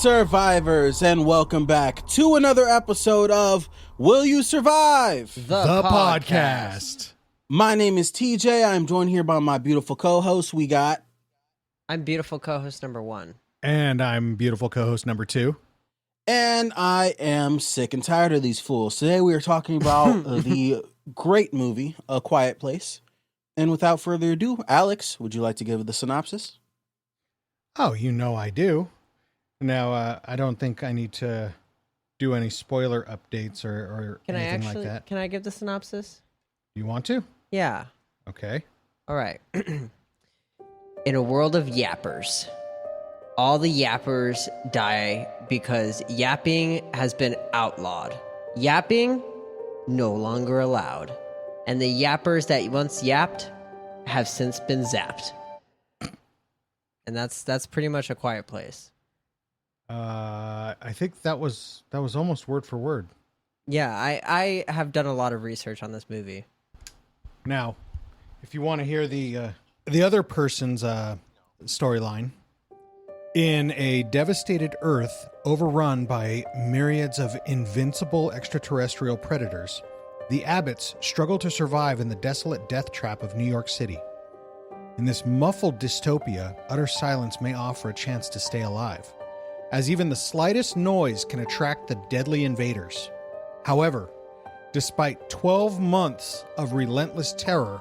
survivors, and welcome back to another episode of Will You Survive? The podcast. My name is TJ. I'm joined here by my beautiful co-host. I'm beautiful co-host number 1. And I'm beautiful co-host number 2. And I am sick and tired of these fools. Today we are talking about the great movie, A Quiet Place. And without further ado, Alex, would you like to give the synopsis? Oh, you know I do. Now, I don't think I need to do any spoiler updates or anything like that. Can I give the synopsis? You want to? Yeah. Okay. All right. In a world of yappers, all the yappers die because yapping has been outlawed. Yapping, no longer allowed. And the yappers that once yapped have since been zapped. And that's pretty much A Quiet Place. I think that was almost word for word. Yeah, I have done a lot of research on this movie. Now, if you want to hear the other person's storyline, in a devastated Earth overrun by myriads of invincible extraterrestrial predators, the Abbotts struggle to survive in the desolate death trap of New York City. In this muffled dystopia, utter silence may offer a chance to stay alive, as even the slightest noise can attract the deadly invaders. However, despite 12 months of relentless terror,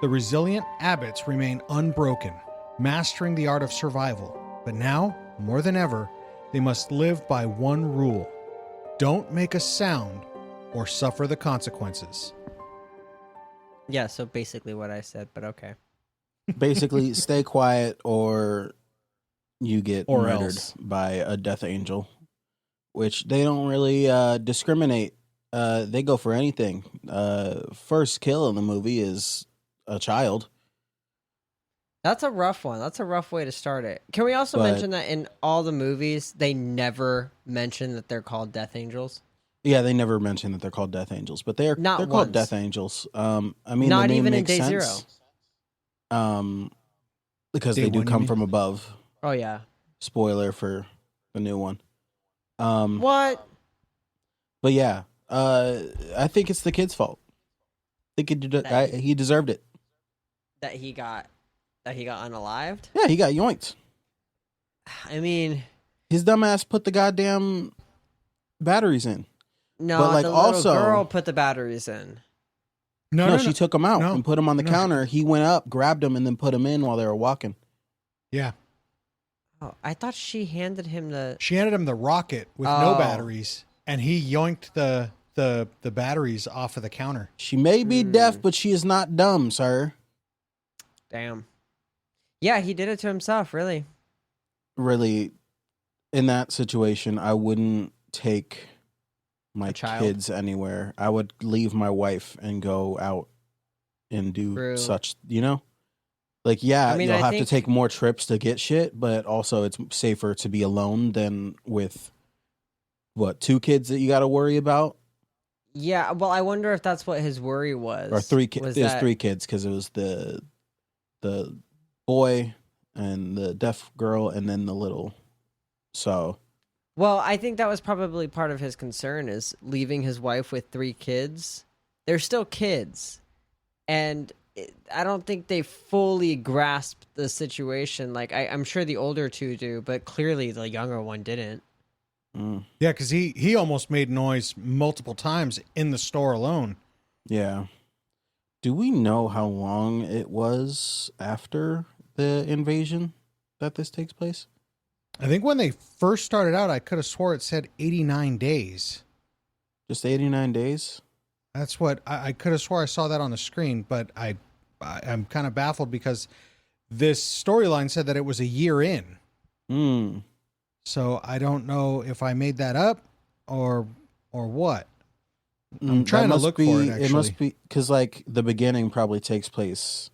the resilient Abbotts remain unbroken, mastering the art of survival. But now, more than ever, they must live by one rule: don't make a sound or suffer the consequences. Yeah, so basically what I said, but okay. Basically, stay quiet or you get murdered else by a death angel, which they don't really discriminate. They go for anything. First kill in the movie is a child. That's a rough one. That's a rough way to start it. Can we also mention that in all the movies, they never mention that they're called death angels? Yeah, they never mention that they're called death angels, but they're called death angels. I mean, not the name even in makes Day sense, Zero. Because Day they do one, you come mean? from above. Oh yeah. Spoiler for the new one. What? But yeah, I think it's the kid's fault. I think he deserved it. That he got unalived? Yeah, he got yoinked. I mean, His dumbass put the goddamn batteries in. no, But, like, the little also- girl put the batteries in. No, she took him out No. and put him on the No. counter. He went up, grabbed him, and then put him in while they were walking. Yeah. Oh, I thought she handed him the... She handed him the rocket with no Oh. batteries, and he yoinked the batteries off of the counter. She may be deaf, but she is not dumb, sir. Damn. Yeah, he did it to himself, really. Really, in that situation, I wouldn't take my child? kids anywhere. I would leave my wife and go out and do True. such, Like, yeah, I mean, you'll I have to think- take more trips to get shit, but also it's safer to be alone than with, 2 kids that you got to worry about? Yeah, well, I wonder if that's what his worry was. Or 3 kids. Was There's that- 3 kids because it was the boy and the deaf girl and then the little. So, Well, I think that was probably part of his concern, is leaving his wife with 3 kids. They're still kids. And I don't think they fully grasp the situation. Like, I'm sure the older 2 do, but clearly the younger one didn't. Yeah, because he almost made noise multiple times in the store alone. yeah. Do we know how long it was after the invasion that this takes place? I think when they first started out, I could have swore it said 89 days. Just 89 days? That's what I could have swore I saw that on the screen, but I'm kind of baffled because this storyline said that it was a year in. So I don't know if I made that up or what. I'm trying to look for it, actually. It must be because, the beginning probably takes place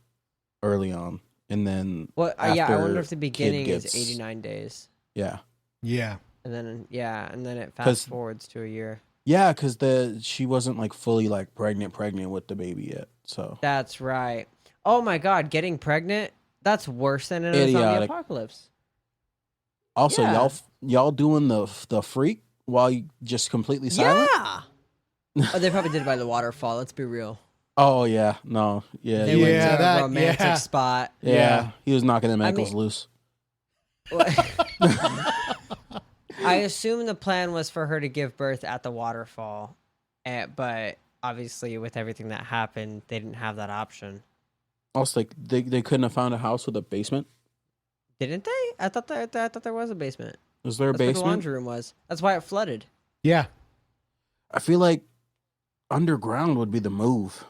early on, and then Well, yeah, I after wonder if the beginning kid is gets- 89 days. Yeah. Yeah. And then, and then it 'Cause- fast forwards to a year. Yeah, because she wasn't, fully, pregnant with the baby yet, so. That's right. Oh my God, getting pregnant? That's worse than in a zombie Idiotic. apocalypse. Also, Yeah. y'all doing the freak while you just completely silent? Yeah. Oh, they probably did it by the waterfall. Let's be real. Oh yeah, no, yeah, They yeah, went to that- a romantic yeah. spot. yeah. He was knocking them ankles mean- loose. I assume the plan was for her to give birth at the waterfall, but obviously with everything that happened, they didn't have that option. Also, like they couldn't have found a house with a basement. Didn't they? I thought there was a basement. Was there a That's where the basement? laundry room was. That's why it flooded. Yeah. I feel like underground would be the move.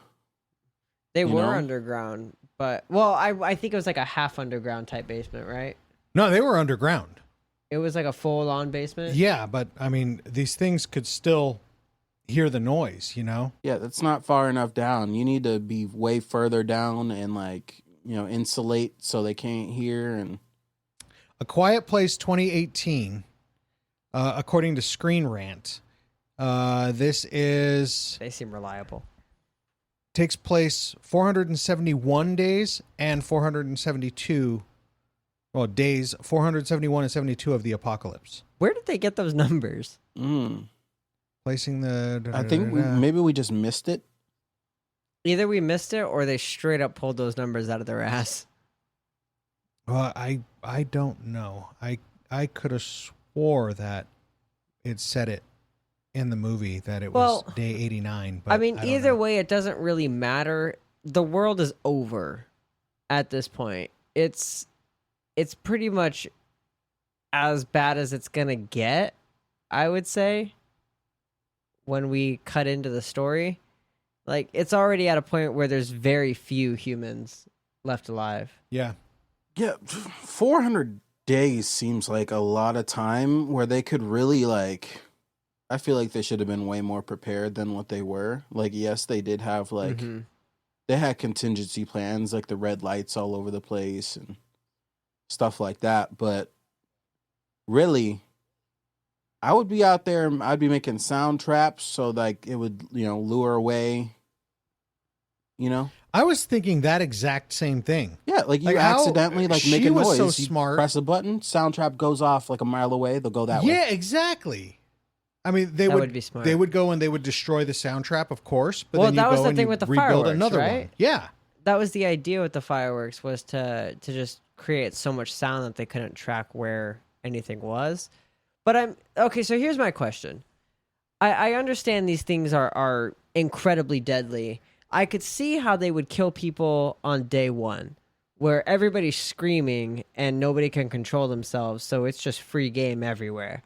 They You were know? underground, but I think it was like a half underground type basement, right? No, they were underground. It was like a full on basement. Yeah, but I mean, these things could still hear the noise, you know? Yeah, that's not far enough down. You need to be way further down and like, insulate so they can't hear. And A Quiet Place 2018, according to Screen Rant, this They seem reliable. takes place 471 days and 472 days 471 and 72 of the apocalypse. Where did they get those numbers? Placing the I think maybe we just missed it. Either we missed it or they straight up pulled those numbers out of their ass. I don't know. I could have swore that it said it in the movie that it was day 89. But I mean, don't either know. way, it doesn't really matter. The world is over at this point. It's pretty much as bad as it's gonna get, I would say, when we cut into the story. Like, it's already at a point where there's very few humans left alive. Yeah. Yeah, 400 days seems like a lot of time where they could really like. I feel like they should have been way more prepared than what they were. Like, yes, they did have like they had contingency plans, like the red lights all over the place and stuff like that. But really, I would be out there. I'd be making sound traps so like it would lure away. I was thinking that exact same thing. Yeah, like you Like, how- accidentally like she make a was noise. so You smart. press a button, sound trap goes off like a mile away. They'll go that way. Yeah, exactly. I mean, they That would would be smart. They would go and they would destroy the sound trap, of course. But Well, then you that was go the and thing you with the rebuild fireworks, another right? one. Yeah. That was the idea with the fireworks, was to just create so much sound that they couldn't track where anything was. But okay, so here's my question. I understand these things are incredibly deadly. I could see how they would kill people on day one, where everybody's screaming and nobody can control themselves, so it's just free game everywhere.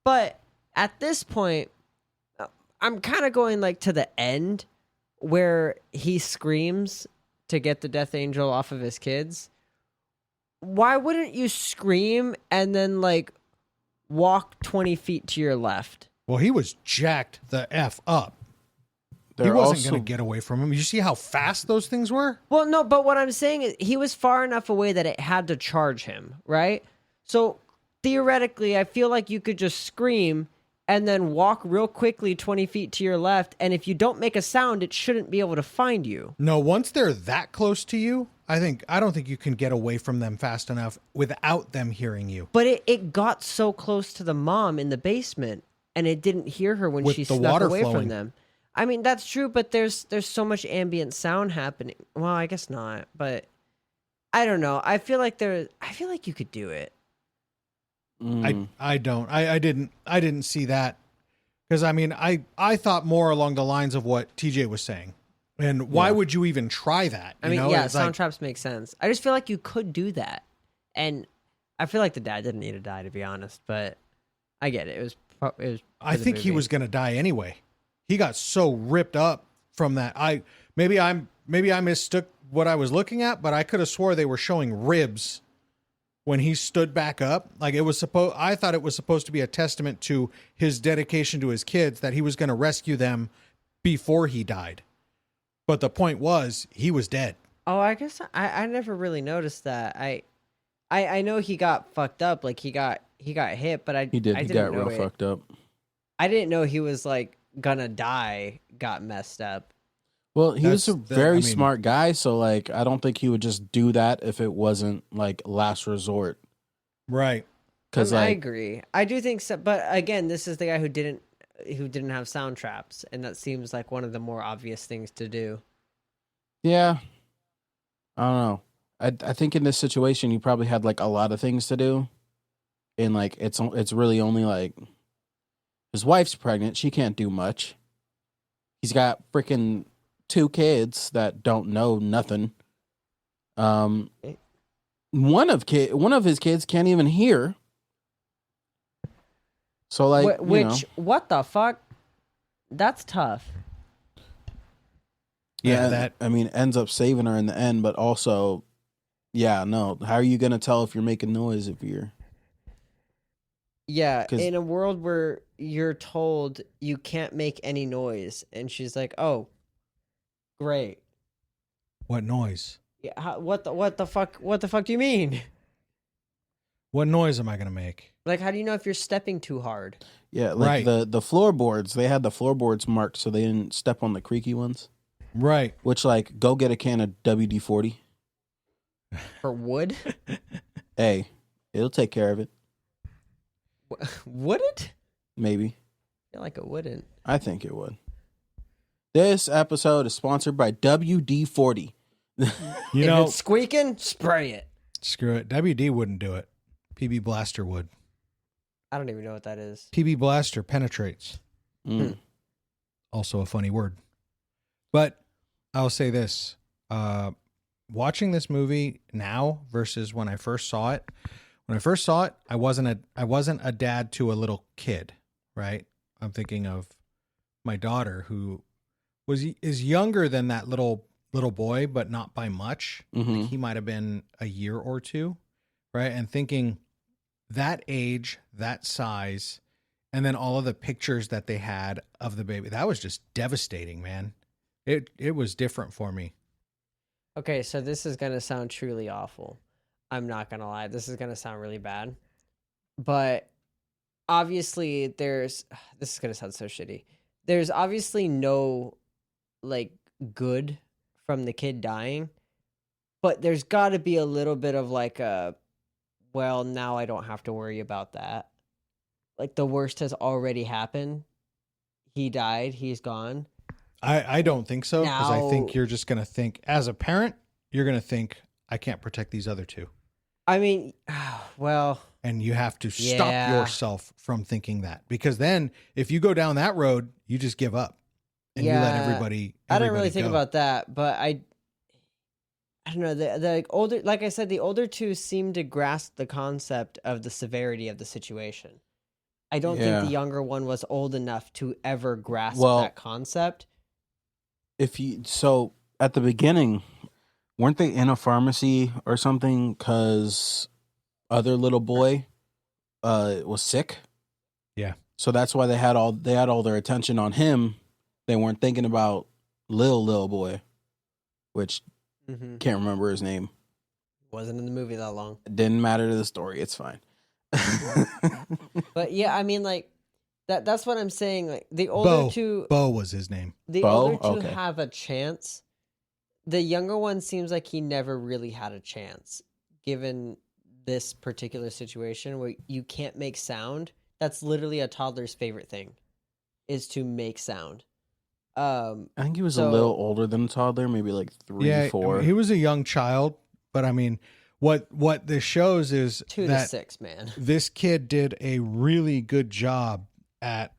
But at this point, I'm kind of going like to the end where he screams to get the death angel off of his kids. Why wouldn't you scream and then like walk 20 feet to your left? Well, he was jacked the F up. They're he wasn't also- going to get away from him. You see how fast those things were? Well, no, but what I'm saying is he was far enough away that it had to charge him, right? So theoretically, I feel like you could just scream and then walk real quickly 20 feet to your left. And if you don't make a sound, it shouldn't be able to find you. No, once they're that close to you, I don't think you can get away from them fast enough without them hearing you. But it got so close to the mom in the basement and it didn't hear her when With she the snuck water away flowing. from them. I mean, that's true, but there's so much ambient sound happening. Well, I guess not, but I don't know. I feel like you could do it. I don't. I didn't see that. Because I mean, I thought more along the lines of what TJ was saying. And why would you even try that? I mean, know? yeah, It's sound like, traps make sense. I just feel like you could do that. And I feel like the dad didn't need to die, to be honest, but I get it. It was I think he was going to die anyway. He got so ripped up from that. Maybe I mistook what I was looking at, but I could have swore they were showing ribs when he stood back up. Like I thought it was supposed to be a testament to his dedication to his kids that he was going to rescue them before he died. But the point was he was dead. Oh, I guess I never really noticed that. I know he got fucked up, like he got hit, but He did. I He didn't got know real fucked up. I didn't know he was like gonna die, got messed up. Well, he was a That's very smart guy, so like I don't think he would just do that if it wasn't like last resort. Right. Because I like, agree. I do think so, but again, this is the guy who didn't have sound traps, and that seems like one of the more obvious things to do. yeah, I don't know. I think in this situation, he probably had like a lot of things to do, and like it's really only like his wife's pregnant. She can't do much. He's got freaking 2 kids that don't know nothing. One of his kids can't even hear. So like, What the fuck? That's tough. Yeah, that I mean ends up saving her in the end, but also, yeah, no. How are you gonna tell if you're making noise if you're? Yeah, 'Cause- in a world where you're told you can't make any noise, and she's like, "Oh, great. What noise? Yeah, what the fuck? What the fuck do you mean? What noise am I gonna make? Like, how do you know if you're stepping too hard? Yeah, like Right. the floorboards. They had the floorboards marked so they didn't step on the creaky ones. Right. Which, like, go get a can of WD-40. For wood? Hey, it'll take care of it. Would it? Maybe. I feel like it wouldn't. I think it would. This episode is sponsored by WD-40. You If know, it's squeaking, spray it. screw it. WD wouldn't do it. PB Blaster would. I don't even know what that is. PB Blaster penetrates. Mm. Also a funny word. But I'll say this. Watching this movie now versus when I first saw it. When I first saw it, I wasn't a dad to a little kid, right? I'm thinking of my daughter who is younger than that little boy, but not by much. Mhm. Like he might have been a year or two, right? And thinking that age, that size, and then all of the pictures that they had of the baby, that was just devastating, man. It was different for me. Okay, so this is going to sound truly awful. I'm not going to lie. This is going to sound really bad. But obviously this is going to sound so shitty. There's obviously no like good from the kid dying, but there's got to be a little bit of like well, now I don't have to worry about that. Like the worst has already happened. He died, he's gone. I don't think so, because I think Now- you're just going to think, as a parent, you're going to think, I can't protect these other two. I mean, well, And you have to stop Yeah. yourself from thinking that. Because then if you go down that road, you just give up. And you let Yeah, everybody I didn't really think go. about that, but I don't know. The older, like I said, the older two seem to grasp the concept of the severity of the situation. I don't Yeah. think the younger one was old enough to ever grasp Well- that concept. So at the beginning, weren't they in a pharmacy or something? Because other little boy was sick. Yeah. So that's why they had all their attention on him. They weren't thinking about little boy, which Mm-hmm. can't remember his name. Wasn't in the movie that long, It didn't matter to the story. It's fine. but yeah, I mean, like that's what I'm saying. Like the older two, Bo was his name. the Bo? older two Okay. have a chance. The younger one seems like he never really had a chance, given this particular situation where you can't make sound. That's literally a toddler's favorite thing, is to make sound. I think he was a So- little older than a toddler, maybe like 3, 4. He was a young child. But I mean, what this shows is 2 to that 6, man. this kid did a really good job at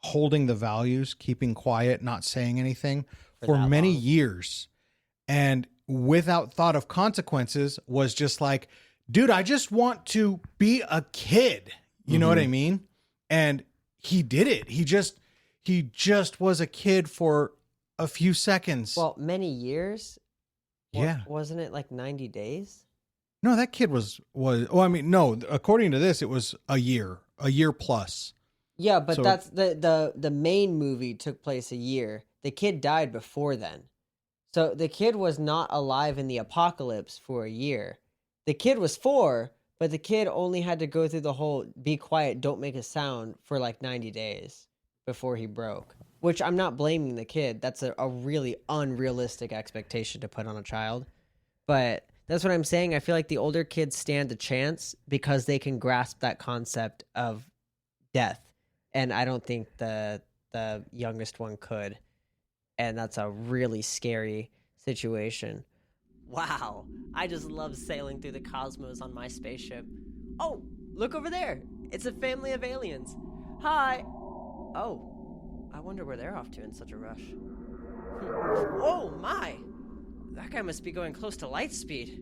holding the values, keeping quiet, not saying anything for that many long. years. And without thought of consequences, was just like, dude, I just want to be a kid. You know what I mean? And he did it. He just was a kid for a few seconds. Well, many years. Yeah. Wasn't it like 90 days? No, that kid was no, according to this, it was a year plus. Yeah, but So- that's the main movie took place a year. The kid died before then. So the kid was not alive in the apocalypse for a year. The kid was 4, but the kid only had to go through the whole be quiet, don't make a sound for like 90 days before he broke. Which I'm not blaming the kid. That's a really unrealistic expectation to put on a child. But That's what I'm saying. I feel like the older kids stand a chance because they can grasp that concept of death, and I don't think the youngest one could, and that's a really scary situation. Wow, I just love sailing through the cosmos on my spaceship. Oh, look over there. It's a family of aliens. Hi. Oh, I wonder where they're off to in such a rush. Oh my! That guy must be going close to light speed.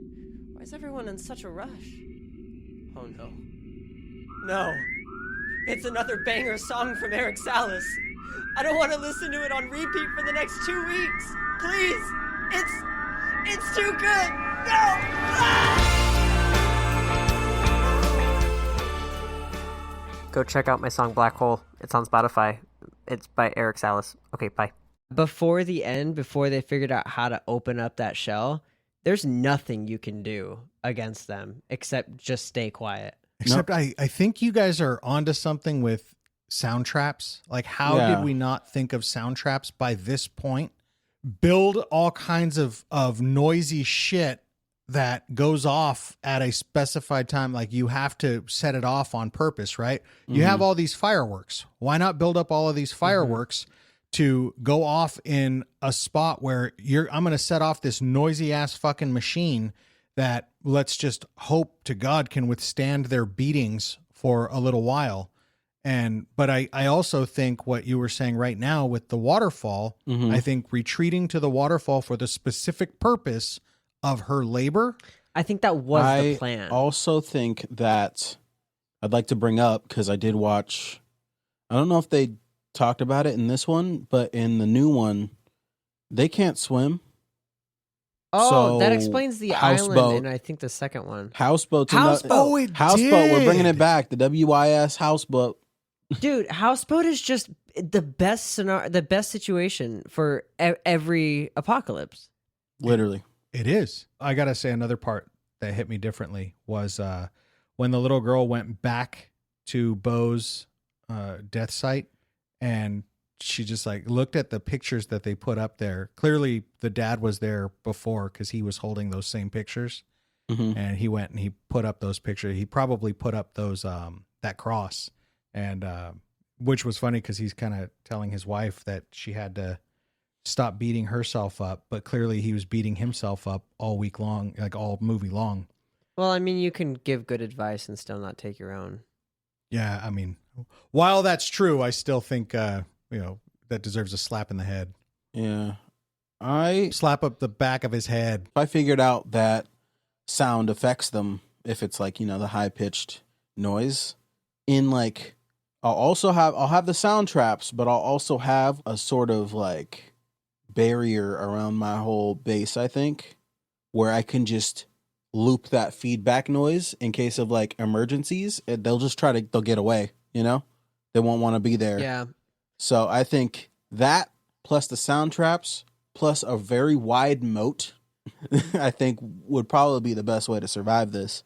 Why is everyone in such a rush? Oh no. No! It's another banger song from Eric Salas. I don't want to listen to it on repeat for the next 2 weeks. Please! It's too good! No! Ah! Go check out my song Black Hole. It's on Spotify. It's by Eric Salas. Okay, bye. Before the end, before they figured out how to open up that shell, there's nothing you can do against them except just stay quiet. Except I think you guys are onto something with sound traps. Like, how did we not think of sound traps by this point? Build all kinds of noisy shit that goes off at a specified time. Like, you have to set it off on purpose, right? You have all these fireworks. Why not build up all of these fireworks to go off in a spot where I'm going to set off this noisy ass fucking machine that, let's just hope to God, can withstand their beatings for a little while. But I also think what you were saying right now with the waterfall, I think retreating to the waterfall for the specific purpose of her labor. I think that was the plan. I also think that I'd like to bring up, because I did watch, I don't know if they talked about it in this one, but in the new one, they can't swim. Oh, So, that explains the houseboat. island, and I think the second one. Houseboat. Houseboat. Houseboat. We're bringing it back. The WYS houseboat. Dude, houseboat is just the best scenario, the best situation for every apocalypse. Literally. It is. I got to say, another part that hit me differently was when the little girl went back to Bo's death site, and she just like looked at the pictures that they put up there. Clearly the dad was there before, because he was holding those same pictures, and he went and he put up those pictures. He probably put up those that cross, and which was funny because he's kind of telling his wife that she had to stop beating herself up, but clearly he was beating himself up all week long, like all movie long. Well, I mean, you can give good advice and still not take your own. Yeah, I mean, while that's true, I still think that deserves a slap in the head. Yeah. Slap up the back of his head. I figured out that sound affects them if it's like, the high pitched noise. In like, I'll have the sound traps, but I'll also have a sort of like barrier around my whole base, I think, where I can just loop that feedback noise in case of like emergencies. They'll get away, they won't want to be there. Yeah. So I think that plus the sound traps plus a very wide moat, I think would probably be the best way to survive this.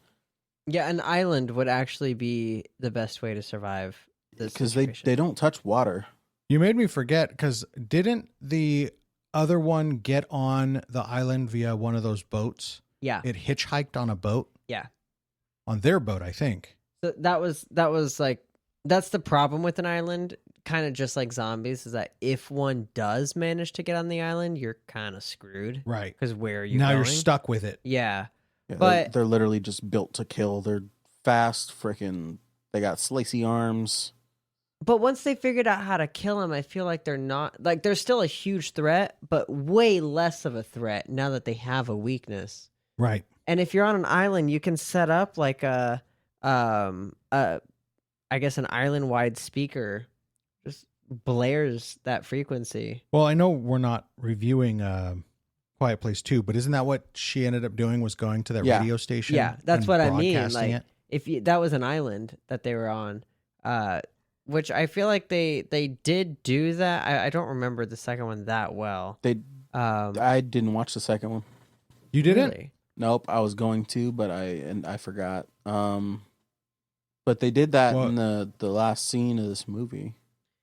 Yeah, an island would actually be the best way to survive this because situation. they don't touch water. You made me forget, because didn't the other one get on the island via one of those boats? Yeah. It hitchhiked on a boat? Yeah. On their boat, I think. So that was like, that's the problem with an island, kind of just like zombies, is that if one does manage to get on the island, you're kind of screwed. Right. Because where are you now going? You're stuck with it. Yeah. Yeah, But they're literally just built to kill. They're fast, freaking. They got slicey arms. But once they figured out how to kill him, I feel like they're not, like, they're still a huge threat, but way less of a threat now that they have a weakness. Right. And if you're on an island, you can set up like I guess an island-wide speaker, just blares that frequency. Well, I know we're not reviewing Quiet Place 2, but isn't that what she ended up doing, was going to that radio station? Yeah, that's and what I mean. broadcasting Like, it? if that was an island that they were on, which I feel like they did do that. I don't remember the second one that well. I didn't watch the second one. You didn't? Really? Nope, I was going to, but I forgot. But they did that in the last scene of this movie.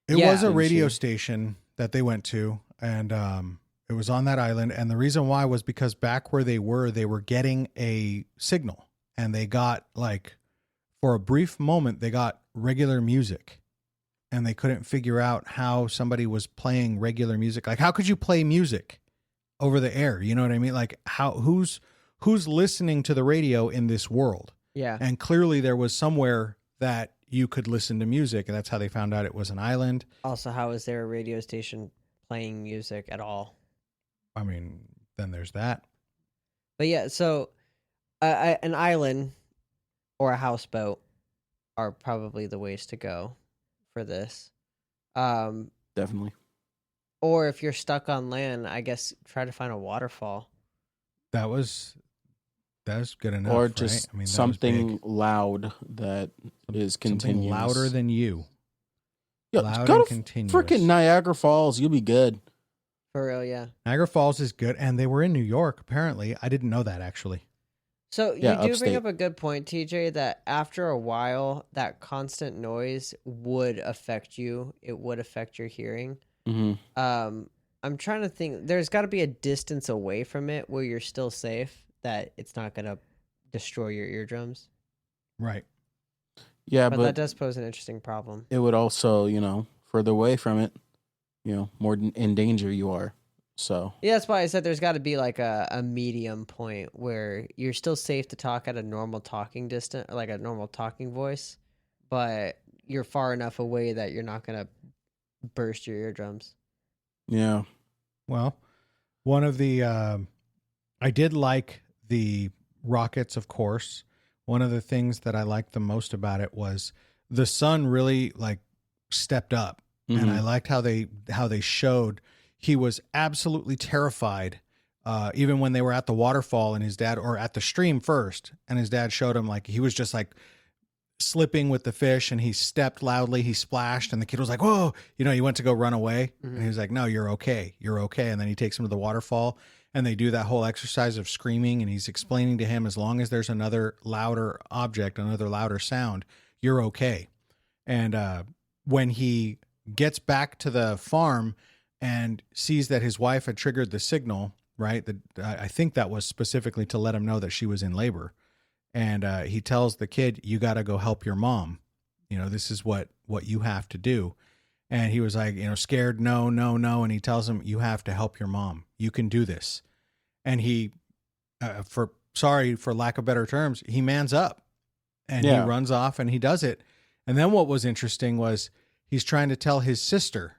It Yeah. was a radio station that they went to, and It was on that island. And the reason why was because back where they were getting a signal. And they got for a brief moment, they got regular music. And they couldn't figure out how somebody was playing regular music. Like, how could you play music over the air? You know what I mean? Like, who's listening to the radio in this world? Yeah. And clearly there was somewhere that you could listen to music, and that's how they found out it was an island. Also, how is there a radio station playing music at all? I mean, then there's that. But yeah, so an island or a houseboat are probably the ways to go for this. Definitely. Or if you're stuck on land, I guess try to find a waterfall. That was good enough. Or right? just I mean, something loud that is continuous. Something louder than you. Yeah, Loud go and to continuous. freaking Niagara Falls. You'll be good. For real, yeah. Niagara Falls is good, and they were in New York, apparently. I didn't know that, actually. So Yeah, you do upstate. bring up a good point, TJ, that after a while, that constant noise would affect you. It would affect your hearing. Mm-hmm. I'm trying to think. There's got to be a distance away from it where you're still safe, that it's not going to destroy your eardrums. Right. Yeah, But but that does pose an interesting problem. it would also, further away from it, more in danger you are. So Yeah, that's why I said there's got to be like a medium point where you're still safe to talk at a normal talking distance, like a normal talking voice, but you're far enough away that you're not going to burst your eardrums. yeah, Well, one of the I did like the rockets, of course. One of the things that I liked the most about it was the sun really stepped up, and I liked how they showed he was absolutely terrified. Even when they were at the waterfall and his dad, or at the stream first, and his dad showed him he was just slipping with the fish, and he stepped loudly, he splashed, and the kid was like, whoa, he went to go run away, and he was like, no, you're okay. And then he takes him to the waterfall, and they do that whole exercise of screaming, and he's explaining to him, as long as there's another louder object, another louder sound, you're okay. And when he gets back to the farm and sees that his wife had triggered the signal, right? I think that was specifically to let him know that she was in labor. And he tells the kid, you got to go help your mom. This is what you have to do. And he was scared, no. And he tells him, you have to help your mom. You can do this. And he, for lack of better terms, he mans up and he runs off and he does it. And then what was interesting was he's trying to tell his sister,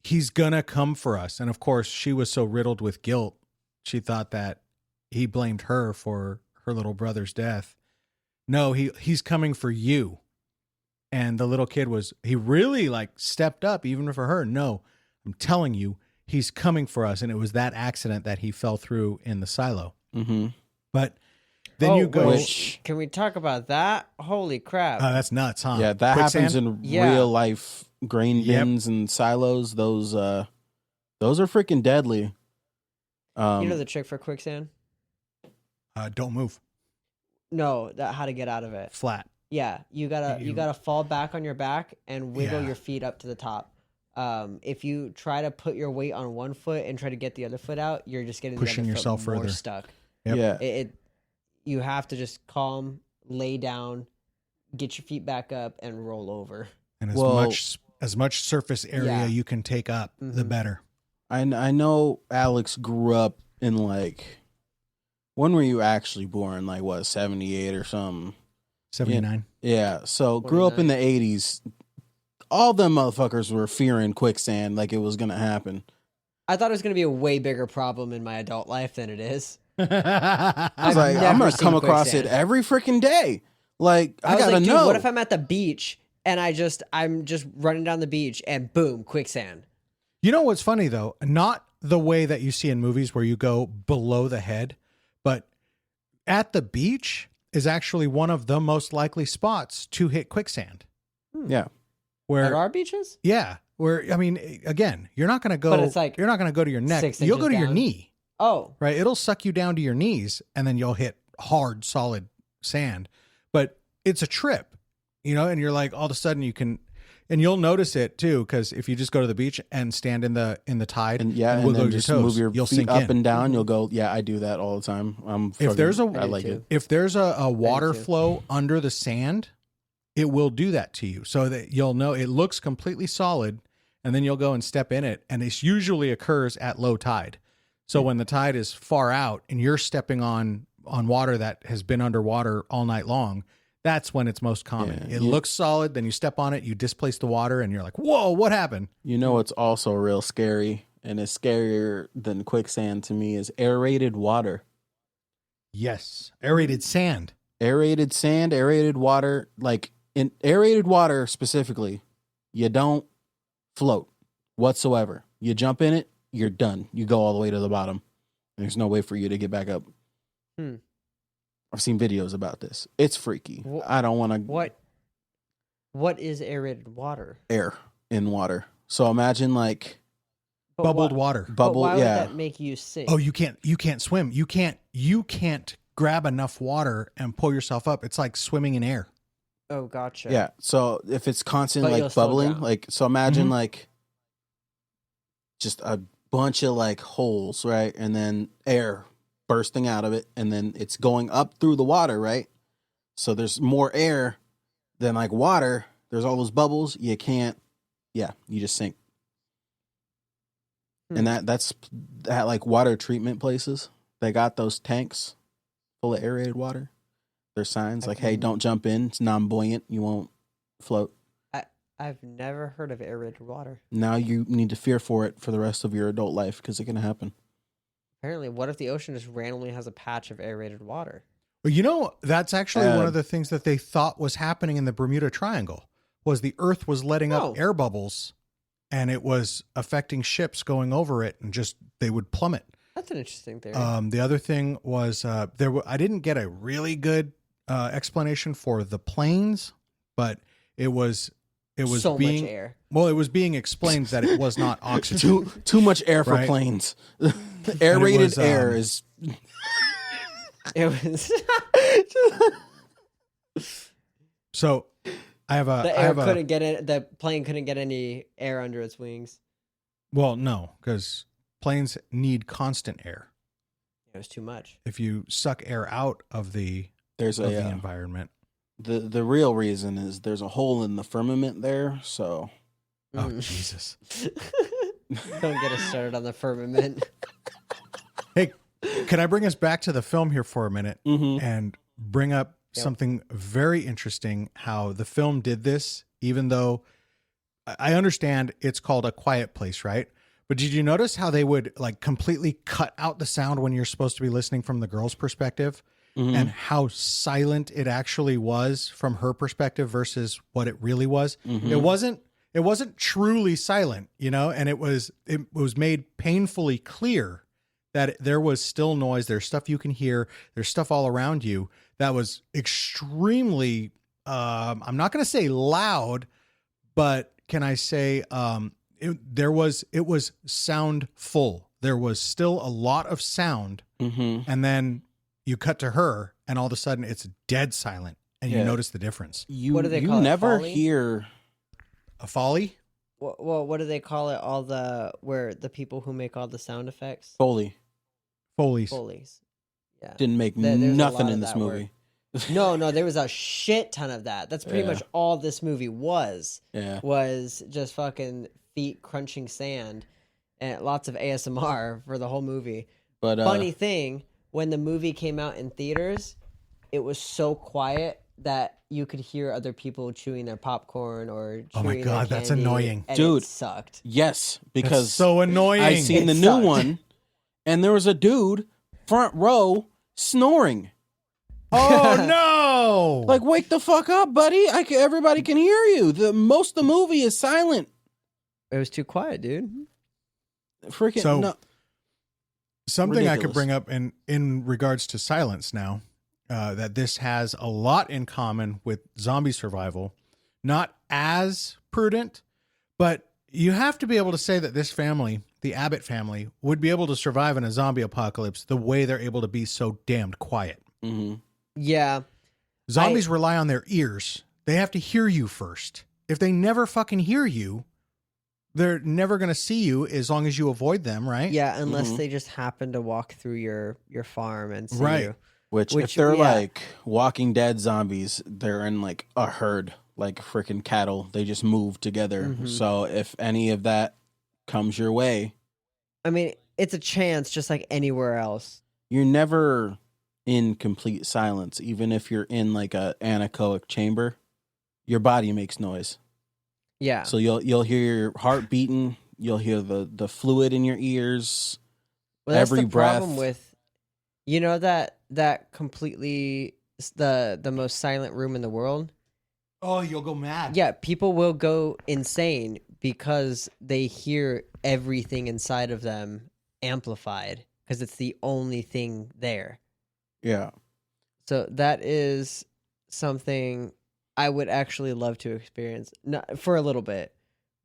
he's going to come for us. And of course, she was so riddled with guilt. She thought that he blamed her for her little brother's death. No, he's coming for you. And the little kid he really stepped up even for her. No, I'm telling you, he's coming for us. And it was that accident that he fell through in the silo. Mm-hmm. But then you go. Can we talk about that? Holy crap. That's nuts, huh? Yeah, that Quicksand? happens in real life grain bins and silos. Those are freaking deadly. You know the trick for quicksand? Don't move. No, how to get out of it. Flat. Yeah, you gotta fall back on your back and wiggle Yeah. your feet up to the top. If you try to put your weight on one foot and try to get the other foot out, you're just getting Pushing the other yourself foot more further. stuck. Yep. Yeah, You have to just calm, lay down, get your feet back up, and roll over. And Well- as much surface area Yeah. you can take up, the better. I know Alex grew up in when were you actually born? 78 or something? 79. Yeah, so grew up in the 80s. All them motherfuckers were fearing quicksand like it was going to happen. I thought it was going to be a way bigger problem in my adult life than it is. I was I've I'm never going to come seen across quicksand. it every freaking day. I was got to like, dude, know. what if I'm at the beach and I'm just running down the beach and boom, quicksand. You know what's funny, though? Not the way that you see in movies where you go below the head, but at the beach is actually one of the most likely spots to hit quicksand. Yeah. Where At our beaches? Yeah. Where, I mean, again, you're not going to go, But it's you're not going to go to your neck. 6 You'll go inches to your down. knee, Oh, right? It'll suck you down to your knees and then you'll hit hard, solid sand. But it's a trip, and you're all of a sudden And you'll notice it too, because if you just go to the beach and stand in the tide And and wiggle then your just toes, move your you'll feet sink up in. and down. You'll go. Yeah, I do that all the time. If there's a I like it. If there's a water too. flow under the sand, it will do that to you, so that you'll know it looks completely solid, and then you'll go and step in it, and it usually occurs at low tide. So when the tide is far out and you're stepping on water that has been underwater all night long, that's when it's most common. Yeah. It looks solid, then you step on it, you displace the water, and you're like, whoa, what happened? You know what's also real scary, and it's scarier than quicksand to me, is aerated water. Yes. Aerated sand. Aerated sand, aerated water. Like in aerated water specifically, you don't float whatsoever. You jump in it, you're done. You go all the way to the bottom. There's no way for you to get back up. I've seen videos about this. It's freaky. I don't want to. What is aerated water? Air in water. So imagine like But Bubbled why- water. But why would yeah. that make you sink? Oh, you can't swim. You can't grab enough water and pull yourself up. It's like swimming in air. Oh, gotcha. Yeah. So if it's constant But you'll like slow bubbling, down. like so imagine Mhm. like just a bunch of like holes, right? And then air bursting out of it, and then it's going up through the water, right? So there's more air than like water. There's all those bubbles. You can't. Yeah, you just sink. And that's that like water treatment places. They got those tanks full of aerated water. There's signs like, "Hey, don't jump in. It's non-buoyant. You won't float." I've never heard of aerated water. Now you need to fear for it for the rest of your adult life because it can happen. Apparently, what if the ocean just randomly has a patch of aerated water? Well, you know, that's actually one of the things that they thought was happening in the Bermuda Triangle, was the Earth was letting Oh. up air bubbles, and it was affecting ships going over it, and just they would plummet. That's an interesting theory. The other thing was I didn't get a really good explanation for the planes, but it was so being much air. well, it was being explained that it was not oxygen. Too much air for Right. planes. Aerated was, air is It was So I have a the I air have a couldn't get it. The plane couldn't get any air under its wings. well, no, because planes need constant air. It was too much. If you suck air out of the there's the a environment. the real reason is there's a hole in the firmament there. So Oh Jesus! Don't get us started on the firmament. Hey, can I bring us back to the film here for a minute Mhm. and bring up something very interesting? How the film did this, even though I understand it's called A Quiet Place, right? But did you notice how they would like completely cut out the sound when you're supposed to be listening from the girl's perspective? And how silent it actually was from her perspective versus what it really was. It wasn't truly silent, you know, and it was made painfully clear that there was still noise. There's stuff you can hear. There's stuff all around you that was extremely I'm not going to say loud, but can I say it was sound full. There was still a lot of sound. And then you cut to her, and all of a sudden it's dead silent, and you Yeah. notice the difference. you What do they you call it, never folly? hear A folly? Well, what do they call it? Where the people who make all the sound effects, Foley. Follies. Foley's. Yeah. Didn't make There's a nothing lot in of this that movie. No, there was a shit ton of that. That's pretty Yeah. much all this movie was. Yeah. Was just fucking feet crunching sand and lots of ASMR for the whole movie. But Funny thing, when the movie came out in theaters, it was so quiet that you could hear other people chewing their popcorn or chewing Oh my God, their that's candy, annoying. and Dude. it sucked. yes, That's because so annoying. I seen the It new sucked. one, and there was a dude front row snoring. Oh no! Like, wake the fuck up, buddy! Everybody can hear you. Most of the movie is silent. It was too quiet, dude. Freaking So- no. Something I could ridiculous. bring up in regards to silence now, that this has a lot in common with zombie survival. Not as prudent, but you have to be able to say that this family, the Abbott family, would be able to survive in a zombie apocalypse the way they're able to be so damned quiet. Mm-hmm. Yeah. Zombies rely on their ears. They have to hear you first. if they never fucking hear you, they're never going to see you as long as you avoid them, right? Yeah, unless Mhm. they just happen to walk through your farm and see Right. you. Which Which, if they're yeah. like Walking Dead zombies, they're in like a herd, like freaking cattle. They just move together. Mhm. So if any of that comes your way, I mean, it's a chance just like anywhere else. you're never in complete silence. Even if you're in like a anechoic chamber, your body makes noise. Yeah. So you'll hear your heart beating. You'll hear the fluid in your ears. Well, that's every the problem breath. with, that completely the most silent room in the world. Oh, you'll go mad. Yeah, people will go insane because they hear everything inside of them amplified because it's the only thing there. Yeah. So that is something I would actually love to experience, not for a little bit,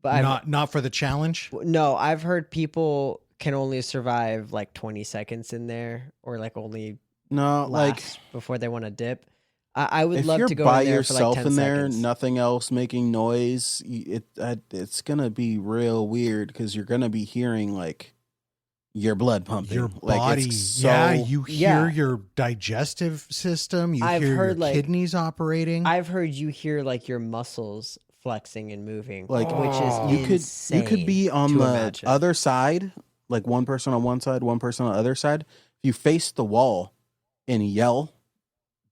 but Not for the challenge. no, I've heard people can only survive like 20 seconds in there, or like only No, like last before they want to dip. I would if love you're to go by in there for like yourself 10 in there, seconds. nothing else making noise, it's gonna be real weird because you're gonna be hearing like your blood pumping, Your like, body, it's so, yeah, you hear Yeah. your digestive system, you I've hear your heard, like- kidneys operating. I've heard you hear like your muscles flexing and moving, like which is you could be on to the imagine. other side, like one person on one side, one person on the other side. If you face the wall and yell,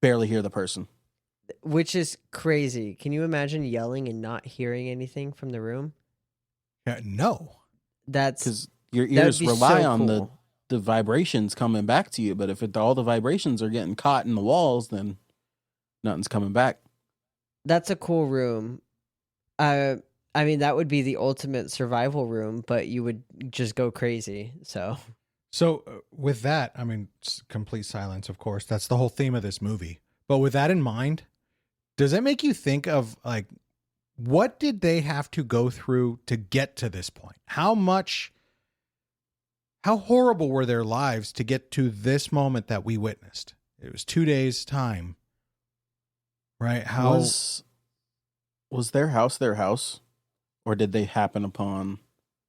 barely hear the person. Which is crazy. Can you imagine yelling and not hearing anything from the room? No. That's Because your that'd ears be rely so on cool. the vibrations coming back to you. But if all the vibrations are getting caught in the walls, then nothing's coming back. That's a cool room. I mean, that would be the ultimate survival room, but you would just go crazy. So So with that, I mean, complete silence, of course. That's the whole theme of this movie. But with that in mind, does that make you think of like, what did they have to go through to get to this point? How horrible were their lives to get to this moment that we witnessed? It was 2 days' time, right? Was their house, or did they happen upon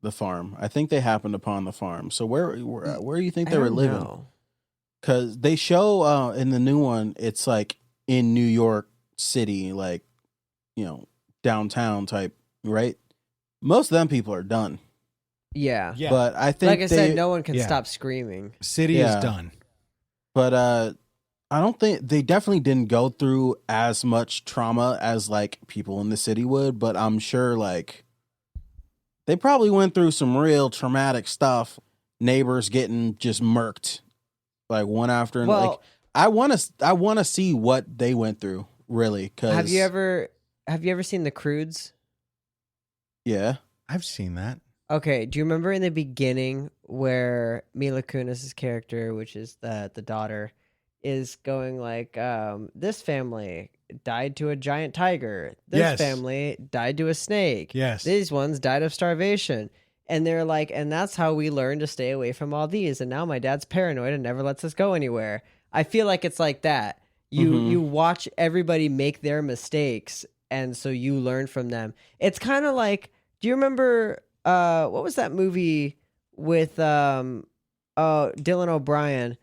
the farm? I think they happened upon the farm. So where do you think they were living? know. Because they show in the new one, it's like in New York City, like, downtown type, right? Most of them people are done. Yeah. Yeah. But I think Like I said, no one can yeah. stop screaming. City Yeah. is done. But I don't think they definitely didn't go through as much trauma as like people in the city would, but I'm sure like they probably went through some real traumatic stuff. Neighbors getting just murked like one after another. Well, Like I want to see what they went through, really, cuz have you ever seen The Croods? Yeah. I've seen that. Okay, do you remember in the beginning where Mila Kunis' character, which is the daughter, is going like, this family died to a giant tiger. This Yes. family died to a snake. Yes. These ones died of starvation. And they're like, and that's how we learned to stay away from all these. And now my dad's paranoid and never lets us go anywhere. I feel like it's like that. You watch everybody make their mistakes, and so you learn from them. It's kind of like, do you remember what was that movie with Dylan O'Brien?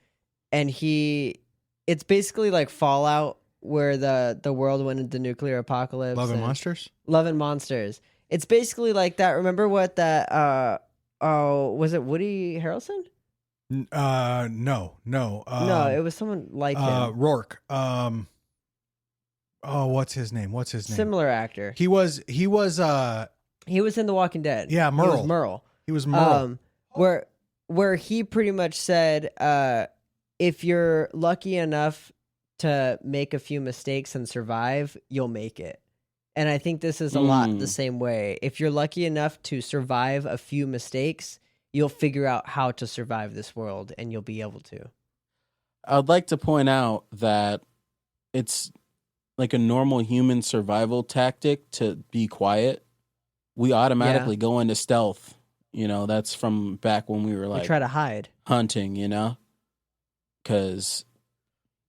And it's basically like Fallout, where the world went into nuclear apocalypse. Love and Monsters? Love and Monsters. It's basically like that. Remember what that was it Woody Harrelson? No. No, it was someone like him. Rourke. What's his name? Similar actor. He was He was in The Walking Dead. Yeah, Merle. He was Merle. He was Merle. Where he pretty much said, if you're lucky enough to make a few mistakes and survive, you'll make it. And I think this is a lot the same way. If you're lucky enough to survive a few mistakes, you'll figure out how to survive this world, and you'll be able to. I'd like to point out that it's like a normal human survival tactic to be quiet. We automatically go into stealth. That's from back when we were like We try to hide. hunting, because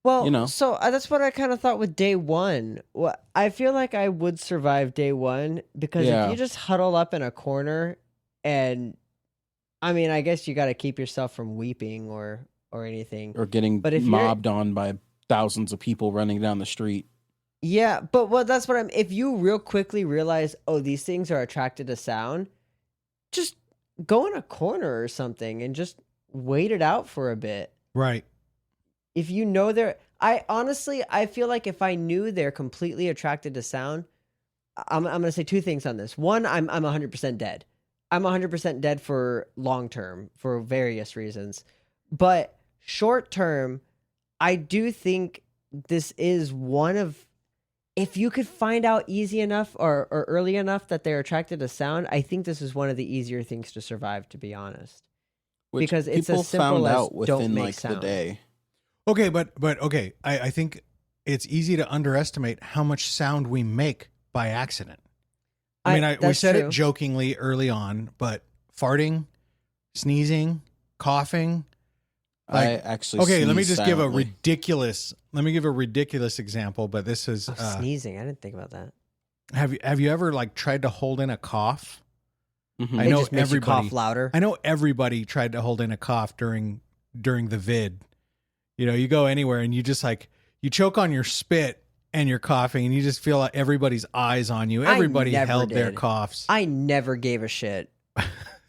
Well, You know. so that's what I kind of thought with day one. Well, I feel like I would survive day one because if Yeah. you just huddle up in a corner and, I mean, I guess you got to keep yourself from weeping or anything. Or getting But if mobbed on by thousands of people running down the street. Yeah, but that's what if you real quickly realize, oh, these things are attracted to sound, just go in a corner or something and just wait it out for a bit. Right. If you know I feel like if I knew they're completely attracted to sound, I'm going to say two things on this. One, I'm 100% dead. I'm 100% dead for long term for various reasons. But short term, I do think this is one of, if you could find out easy enough or early enough that they're attracted to sound, I think this is one of the easier things to survive, to be honest. Which Because it's people as simple found as out within don't make like sound. the day. Okay, but okay, I think it's easy to underestimate how much sound we make by accident. I mean, we that's said true. it jokingly early on, but farting, sneezing, coughing. I actually Okay, let me sneeze just give a silently. ridiculous example, but this is Sneezing. I didn't think about that. have you ever like tried to hold in a cough? Mhm. I It know just makes you everybody cough louder. I know everybody tried to hold in a cough during the vid. You know, you go anywhere and you just like you choke on your spit and you're coughing and you just feel like everybody's eyes on you. I Everybody never held their did. coughs. I never gave a shit.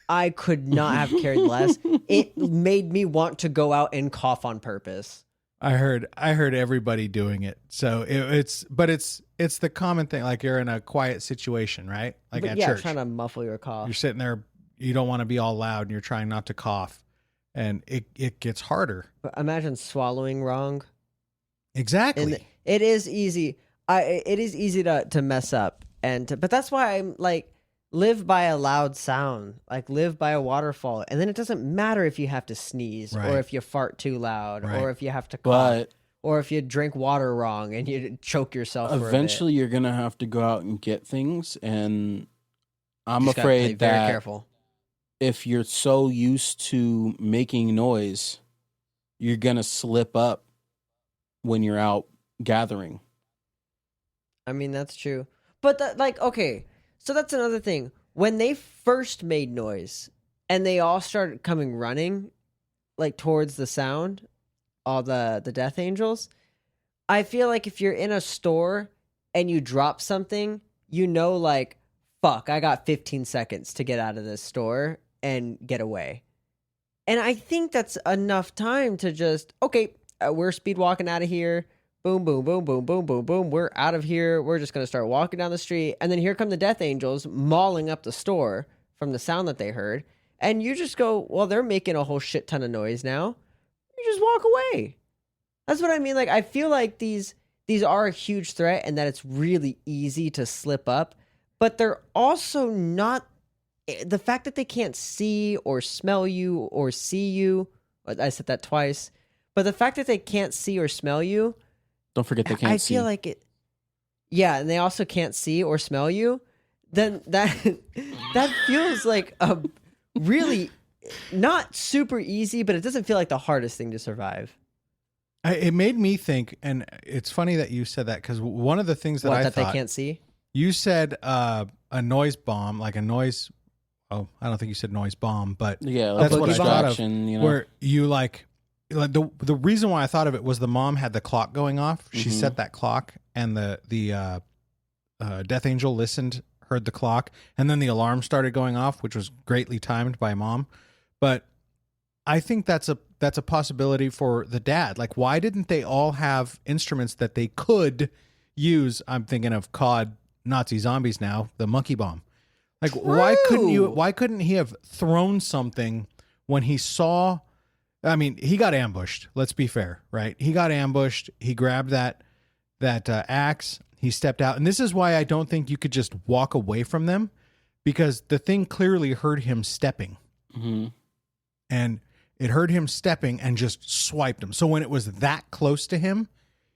I could not have cared less. It made me want to go out and cough on purpose. I heard everybody doing it. So it's the common thing. Like you're in a quiet situation, right? Like But at yeah, church, trying to muffle your cough. you're sitting there. You don't want to be all loud, and you're trying not to cough, and it gets harder. But imagine swallowing wrong. Exactly. And it is easy. It is easy to mess up, but that's why I'm like, live by a loud sound, like live by a waterfall, and then it doesn't matter if you have to sneeze Right. or if you fart too loud Right. or if you have to cough But or if you drink water wrong and you choke yourself. eventually you're going to have to go out and get things. And I'm Just gotta play afraid very that careful. if you're so used to making noise, you're going to slip up when you're out gathering. I mean, that's true. But okay, so that's another thing. When they first made noise and they all started coming running, like towards the sound, all the death angels, I feel like if you're in a store and you drop something, you know, like, fuck, I got 15 seconds to get out of this store and get away. And I think that's enough time to just, okay, we're speed walking out of here. Boom, boom, boom, boom, boom, boom, boom. We're out of here. We're just going to start walking down the street. And then here come the death angels mauling up the store from the sound that they heard. And you just go, well, they're making a whole shit ton of noise now. You just walk away. That's what I mean. Like, I feel like these are a huge threat and that it's really easy to slip up. But they're also not, the fact that they can't see or smell you or see you. I said that twice. But the fact that they can't see or smell you, Don't forget they can't I see. feel like it. Yeah, and they also can't see or smell you. Then that feels like a really not super easy, but it doesn't feel like the hardest thing to survive. It made me think, and it's funny that you said that because one of the things that I that thought they can't see. you said a noise bomb, like a noise. Oh, I don't think you said noise bomb, but Yeah, like that's what I thought of. distraction, you know? Where you like the reason why I thought of it was the mom had the clock going off. She Mhm. set that clock, and the death angel listened, heard the clock, and then the alarm started going off, which was greatly timed by mom. But I think that's a possibility for the dad. Like, why didn't they all have instruments that they could use? I'm thinking of COD Nazi zombies now, the monkey bomb. Like, why couldn't he have thrown something when he saw? I mean, he got ambushed. Let's be fair, right? He got ambushed. He grabbed that axe. He stepped out, and this is why I don't think you could just walk away from them, because the thing clearly heard him stepping, Mhm. and it heard him stepping and just swiped him. So when it was that close to him,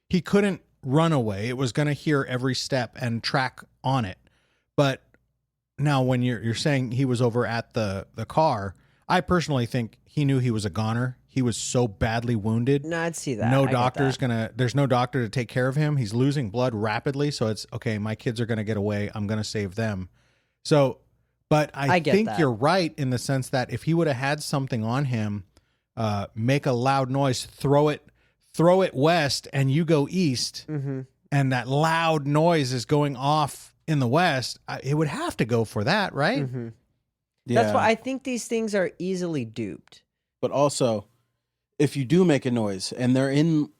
he couldn't run away. It was going to hear every step and track on it. But now when you're saying he was over at the car, I personally think he knew he was a goner. he was so badly wounded. No, I'd see that. There's no doctor to take care of him. He's losing blood rapidly. So it's okay. My kids are going to get away. I'm going to save them. So, but I think you're right in the sense that if he would have had something on him, make a loud noise, throw it west and you go east. Mm-hmm. And that loud noise is going off in the west. It would have to go for that, right? Mm-hmm. Yeah. That's why I think these things are easily duped. But also, if you do make a noise and they're in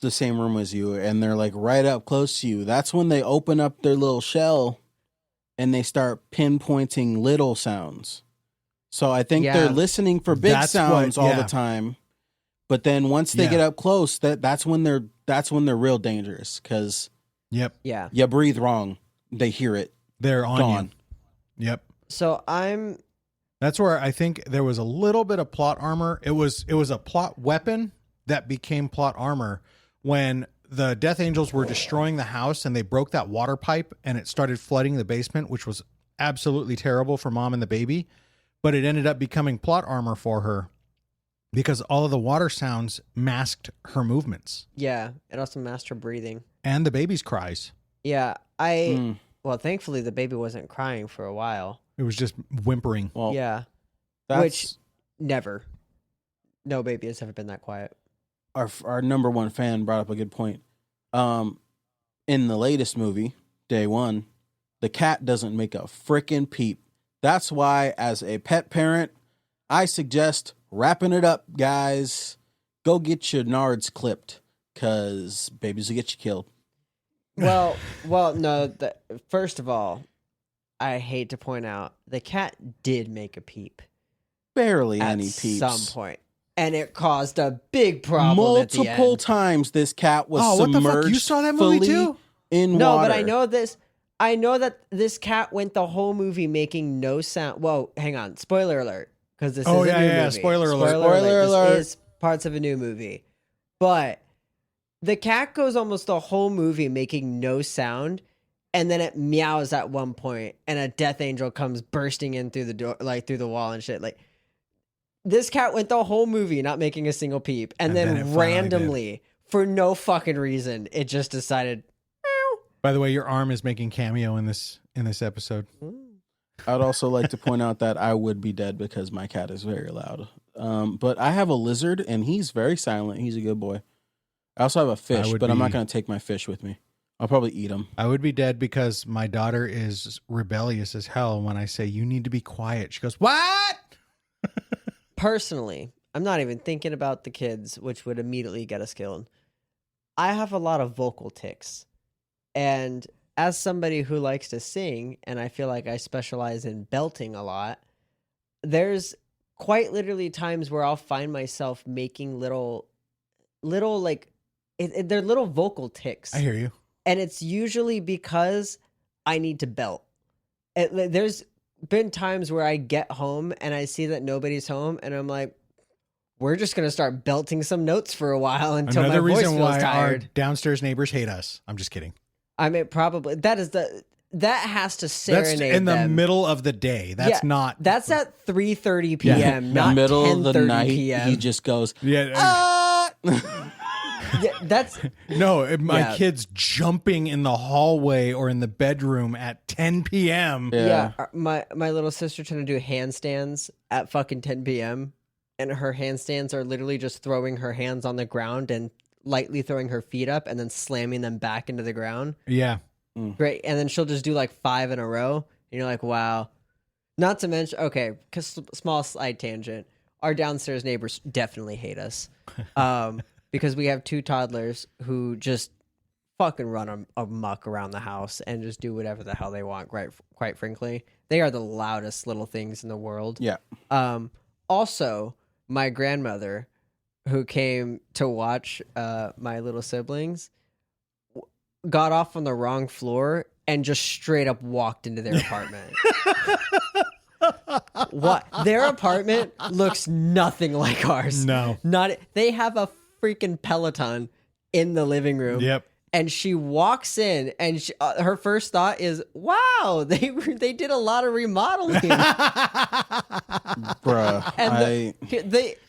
the same room as you and they're like right up close to you, that's when they open up their little shell and they start pinpointing little sounds. So I think they're listening for big sounds all the time. But then once they get up close, that's when they're real dangerous because you breathe wrong, they hear it. They're on you. Yep. So That's where I think there was a little bit of plot armor. It was a plot weapon that became plot armor when the Death Angels were destroying the house and they broke that water pipe and it started flooding the basement, which was absolutely terrible for Mom and the baby. But it ended up becoming plot armor for her because all of the water sounds masked her movements. Yeah, it also masked her breathing. And the baby's cries. Yeah, well, thankfully the baby wasn't crying for a while. It was just whimpering. Well, yeah. Which never. No baby has ever been that quiet. Our number one fan brought up a good point. In the latest movie, Day One, the cat doesn't make a frickin' peep. That's why, as a pet parent, I suggest wrapping it up, guys. Go get your nards clipped, because babies will get you killed. Well, no. First of all, I hate to point out, the cat did make a peep. Barely any peeps. At some point. And it caused a big problem multiple at the end. times this cat was submerged. What the fuck? You saw that movie too? In no, water. But I know this. I know that this cat went the whole movie making no sound. Whoa, hang on. Spoiler alert. Because this is a new movie. Spoiler alert. Spoiler alert. This is parts of a new movie. But the cat goes almost the whole movie making no sound. And then it meows at one point, and a death angel comes bursting in through the door, like through the wall and shit. Like, this cat went the whole movie not making a single peep, and then randomly, for no fucking reason, it just decided. Meow. By the way, your arm is making cameo in this episode. I'd also like to point out that I would be dead because my cat is very loud. But I have a lizard, and he's very silent. He's a good boy. I also have a fish, but I'm not going to take my fish with me. I'll probably eat them. I would be dead because my daughter is rebellious as hell. When I say, you need to be quiet, she goes, what? Personally, I'm not even thinking about the kids, which would immediately get us killed. I have a lot of vocal tics. And as somebody who likes to sing, and I feel like I specialize in belting a lot, there's quite literally times where I'll find myself making little like, they're little vocal tics. I hear you. And it's usually because I need to belt. There's been times where I get home and I see that nobody's home, and I'm like, we're just going to start belting some notes for a while until my voice feels tired. Another reason why our downstairs neighbors hate us. I'm just kidding. I mean, probably. That has to serenade That's in the them. Middle of the day. That's not. That's at 3:30 p.m., not 10:30 p.m. Middle of the night, he just goes, Yeah, that's no. My kids jumping in the hallway or in the bedroom at 10 p.m. Yeah, my little sister trying to do handstands at fucking 10 p.m. and her handstands are literally just throwing her hands on the ground and lightly throwing her feet up and then slamming them back into the ground. Yeah, great. And then she'll just do like 5 in a row, and you're like, wow. Not to mention, okay, because small side tangent, our downstairs neighbors definitely hate us. Because we have 2 toddlers who just fucking run amok around the house and just do whatever the hell they want, quite frankly. They are the loudest little things in the world. Yeah. Also, my grandmother, who came to watch my little siblings, got off on the wrong floor and just straight up walked into their apartment. What? Their apartment looks nothing like ours. No. They have a freaking Peloton in the living room. Yep. And she walks in, and her first thought is, "Wow, they did a lot of remodeling." Bruh. And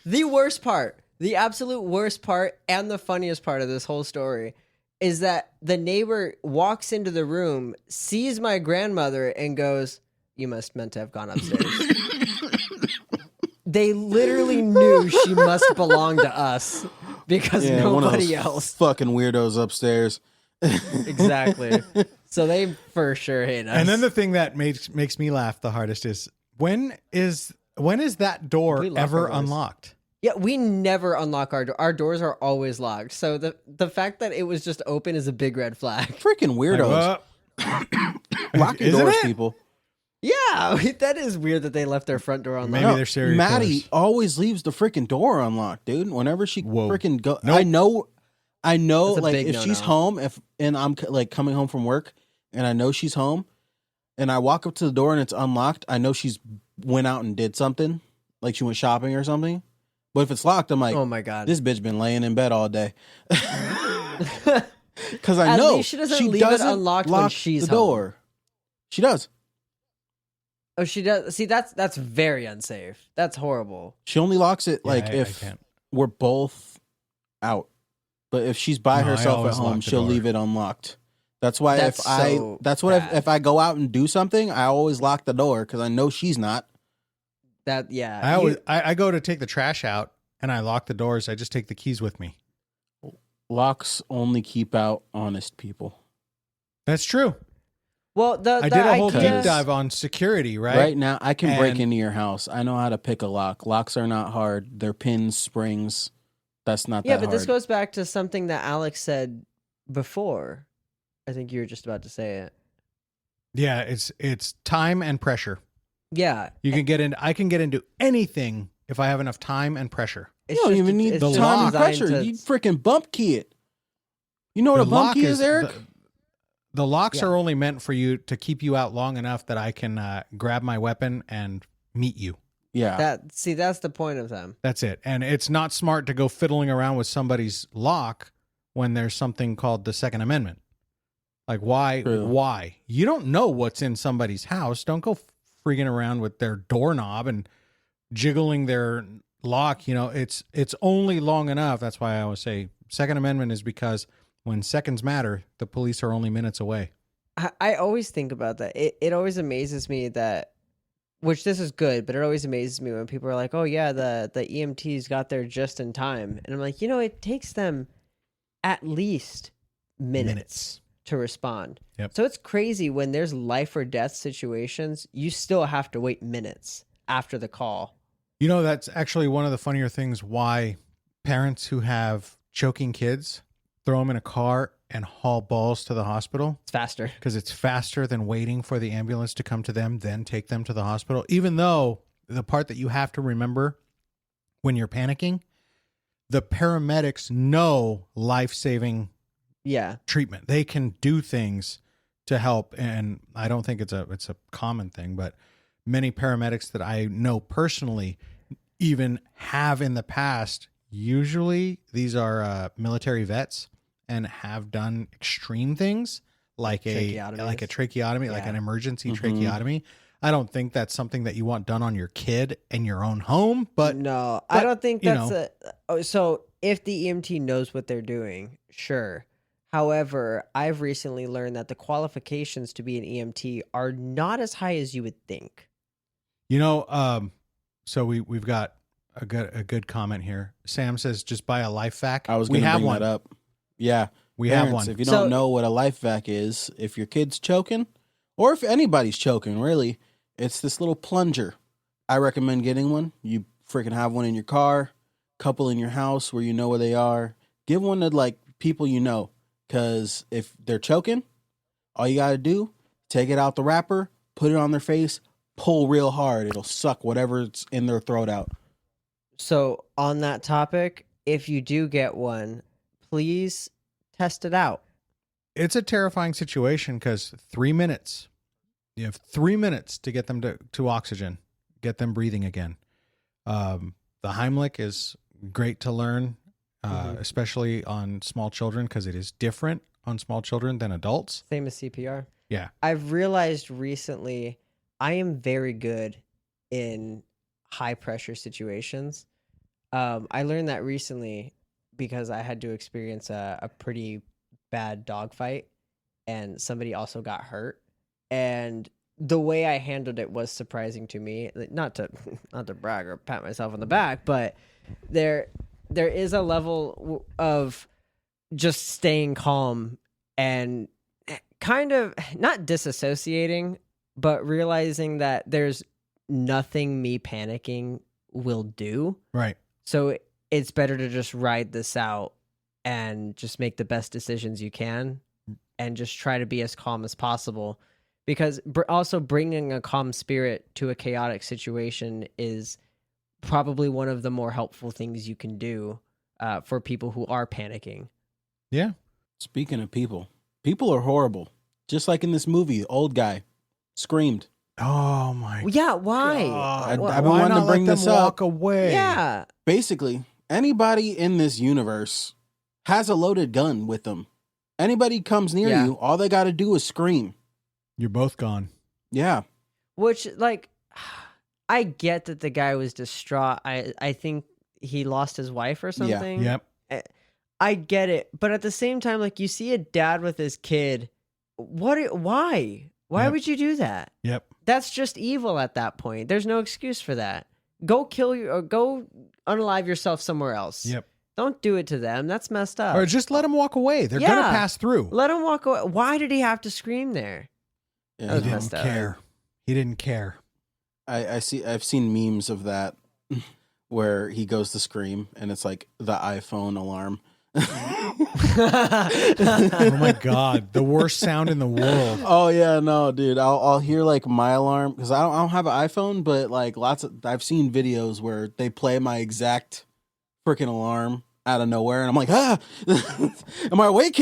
the worst part, The absolute worst part and the funniest part of this whole story is that the neighbor walks into the room, sees my grandmother, and goes, "You must meant to have gone upstairs." They literally knew she must belong to us because one of nobody those else. fucking weirdos upstairs. Exactly. So they for sure hate us. And then the thing that makes me laugh the hardest is when is that door We lock ever our doors. unlocked? Yeah, we never unlock our door. Our doors are always locked. So the fact that it was just open is a big red flag. Freaking weirdos. Lock your Isn't doors, it? people. Yeah, that is weird that they left their front door unlocked. Maybe they're serial Maddie killers. always leaves the freaking door unlocked, dude. Whenever she Whoa. freaking go, Nope. I know, That's a like big if she's no-no. home, and I'm like coming home from work, and I know she's home, and I walk up to the door and it's unlocked, I know she's went out and did something, like she went shopping or something. But if it's locked, I'm like, Oh my god. this bitch been laying in bed all day. Because I At know least she doesn't leave it unlocked when lock she's the door. She does. Oh, she does. See, that's very unsafe. That's horrible. She only locks it like I if can't. we're both out. But if she's by No, I herself at always home, lock the she'll door. leave it unlocked. That's why That's if I so bad. if I go out and do something, I always lock the door because I know she's not. That yeah. I always I go to take the trash out and I lock the doors. I just take the keys with me. Locks only keep out honest people. That's true. Well, I did a whole idea- deep dive on security, right? Right now, I can break And- into your house. I know how to pick a lock. Locks are not hard. They're pins, springs. That's not Yeah, that but hard. this goes back to something that Alex said before. I think you were just about to say it. Yeah, it's time and pressure. Yeah, You can get into I can get into anything if I have enough time and pressure. You don't even need it's the just time and designed pressure. to- You freaking bump key it. You know what a bump key is, Eric? The locks Yeah. are only meant for you to keep you out long enough that I can grab my weapon and meet you. Yeah. that's the point of them. That's it. And it's not smart to go fiddling around with somebody's lock when there's something called the Second Amendment. Like why? True. Why? You don't know what's in somebody's house. Don't go freaking around with their doorknob and jiggling their lock. You know, it's only long enough. That's why I always say Second Amendment is because when seconds matter, the police are only minutes away. I always think about that. It always amazes me that, which this is good, but it always amazes me when people are like, "Oh yeah, the EMTs got there just in time," and I'm like, it takes them at least minutes to respond. Yep. So it's crazy when there's life or death situations, you still have to wait minutes after the call. You know, that's actually one of the funnier things why parents who have choking kids throw them in a car and haul balls to the hospital, It's faster. because it's faster than waiting for the ambulance to come to them, then take them to the hospital. Even though the part that you have to remember when you're panicking, the paramedics know life-saving Yeah. treatment. They can do things to help, and I don't think it's a common thing, but many paramedics that I know personally even have in the past. Usually, these are military vets and have done extreme things like Tracheotomies. a tracheotomy, like Yeah. an emergency Mhm. tracheotomy. I don't think that's something that you want done on your kid in your own home, but No, but, I don't think you that's so if the EMT knows what they're doing, sure. However, I've recently learned that the qualifications to be an EMT are not as high as you would think. you know, so we've got a good comment here. Sam says, just buy a life vac. I was we going to have bring one. that up. Yeah. We have Parents, one. If you So- don't know what a life vac is, if your kid's choking, or if anybody's choking, really, it's this little plunger. I recommend getting one. You freaking have one in your car, couple in your house where you know where they are. Give one to like people you know, because if they're choking, all you got to do, take it out the wrapper, put it on their face, pull real hard. It'll suck whatever's in their throat out. So, on that topic, if you do get one, please test it out. It's a terrifying situation because 3 minutes. You have 3 minutes to get them to oxygen, get them breathing again. The Heimlich is great to learn, Mhm. especially on small children, because it is different on small children than adults. Same as CPR. Yeah. I've realized recently I am very good in high pressure situations. I learned that recently because I had to experience a pretty bad dog fight, and somebody also got hurt. And the way I handled it was surprising to me. Like, not to brag or pat myself on the back, but there is a level of just staying calm and kind of not disassociating, but realizing that there's nothing me panicking will do. Right. So it's better to just ride this out and just make the best decisions you can and just try to be as calm as possible. Because also bringing a calm spirit to a chaotic situation is probably one of the more helpful things you can do for people who are panicking. Yeah. Speaking of people are horrible. Just like in this movie, the old guy screamed. Oh my Yeah, why? God. I've been wanting to bring this up. Walk away. Yeah. Basically, anybody in this universe has a loaded gun with them. Anybody comes near Yeah. you, all they got to do is scream. You're both gone. Yeah. Which, like, I get that the guy was distraught. I think he lost his wife or something. Yep. I get it. But at the same time, like, you see a dad with his kid. Why? Why Yep. would you do that? Yep. That's just evil at that point. There's no excuse for that. Go kill you or go unalive yourself somewhere else. Yep. Don't do it to them. That's messed up. Or just let them walk away. They're going to pass through. Let him walk away. Why did he have to scream there? Yeah, That was He messed didn't up. care. He didn't care. I've seen memes of that where he goes to scream and it's like the iPhone alarm. Oh my God. The worst sound in the world. Oh yeah, no, dude. I'll hear like my alarm because I don't have an iPhone, but like I've seen videos where they play my exact freaking alarm out of nowhere, and I'm like, am I awake?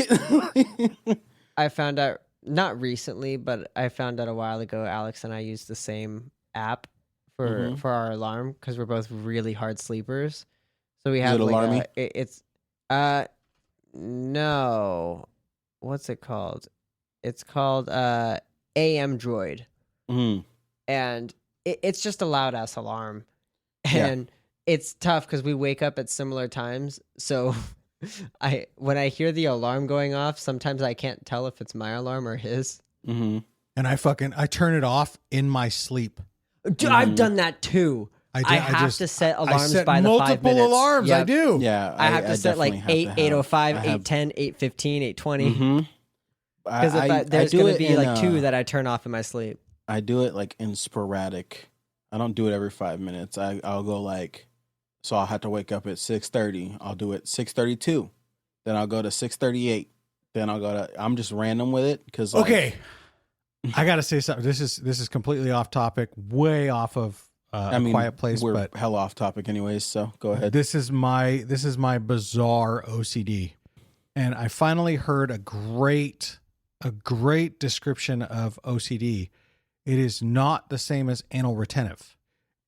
I found out, not recently, but I found out a while ago, Alex and I use the same app for our alarm because we're both really hard sleepers. So we have it like Alarmy? it's no, what's it called? It's called AM Droid, Mhm. and it's just a loud ass alarm, Yeah. and it's tough because we wake up at similar times. So when I hear the alarm going off, sometimes I can't tell if it's my alarm or his. Mhm. And I turn it off in my sleep. Dude, I've done that too. I have to set alarms set by the 5 multiple minutes. alarms. I Yep. do. Yeah, I have to set like definitely have 8, to have- 8:05, I have- 8:10, 8:15, 8:20. Mhm. Because there's do going to it be in, like 2 that I turn off in my sleep. I do it like in sporadic. I don't do it every 5 minutes. I'll go like, so I'll have to wake up at 6:30. I'll do it 6:32. Then I'll go to 6:38. Then I'll go to. I'm just random with it because. Okay. I got to say something. This is completely off topic, way off of A Quiet Place. We're But hell off topic anyways. So go ahead. this is my bizarre OCD, and I finally heard a great description of OCD. It is not the same as anal retentive.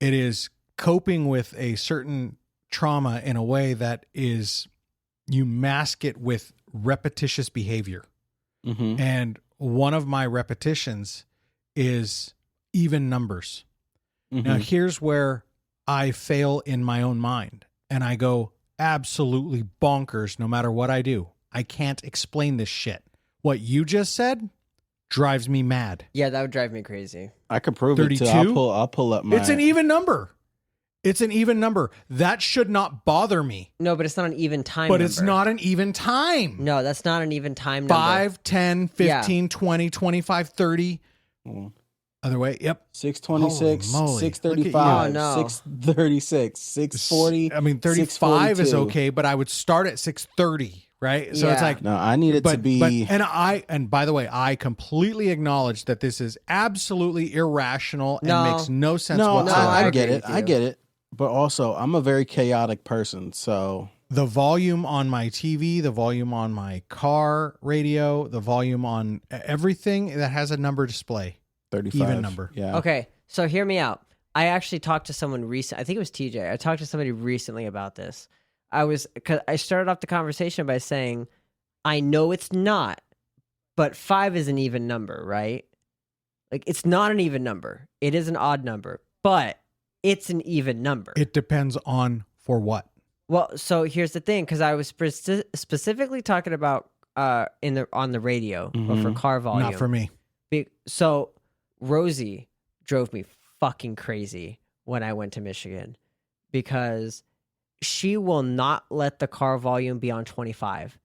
It is coping with a certain trauma in a way that is, you mask it with repetitious behavior. Mm-hmm. And one of my repetitions is even numbers. Mm-hmm. Now, here's where I fail in my own mind, and I go absolutely bonkers no matter what I do. I can't explain this shit. What you just said drives me mad. Yeah, that would drive me crazy. I could prove 32? it too. I'll pull up my. It's an even number. It's an even number. That should not bother me. No, but it's not an even time But number. it's not an even time. No, that's not an even time number. 5, 10, 15, 20, 25, 30. Mm. Other way. Yep. 626, Holy moly. 635, Look at you. Oh, no. 636, 640. I mean, 35 is 642. okay, but I would start at 630, right? So it's Yeah. like, No, I need it to be. and by the way, I completely acknowledge that this is absolutely irrational and No. makes no sense no, whatsoever. I agree get it. with I you. get it. But also, I'm a very chaotic person. So The volume on my TV, the volume on my car radio, the volume on everything that has a number display. 35. Even number. Yeah. Okay, so hear me out. I actually talked to someone recent. I think it was TJ. I talked to somebody recently about this. Cause I started off the conversation by saying, I know it's not, but 5 is an even number, right? Like, it's not an even number. It is an odd number, but it's an even number. It depends on for what. Well, so here's the thing, because I was specifically talking about on the radio or for car volume. Not for me. So Rosie drove me fucking crazy when I went to Michigan because she will not let the car volume be on 25.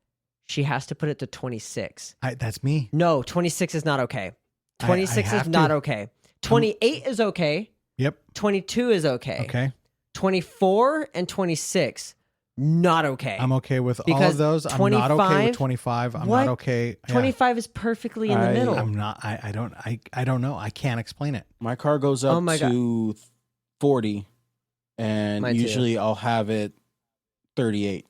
She has to put it to 26. That's me. No, 26 is not okay. 26 is not okay. 28 is okay. Yep. 22 is okay. Okay. 24 and 26, not okay. I'm okay with all Because of those. I'm not okay with 25. I'm What? not okay. Yeah. 25 is perfectly in the middle. I'm not. I don't know. I can't explain it. My car goes up to 40, and Mine too. usually I'll have it 38.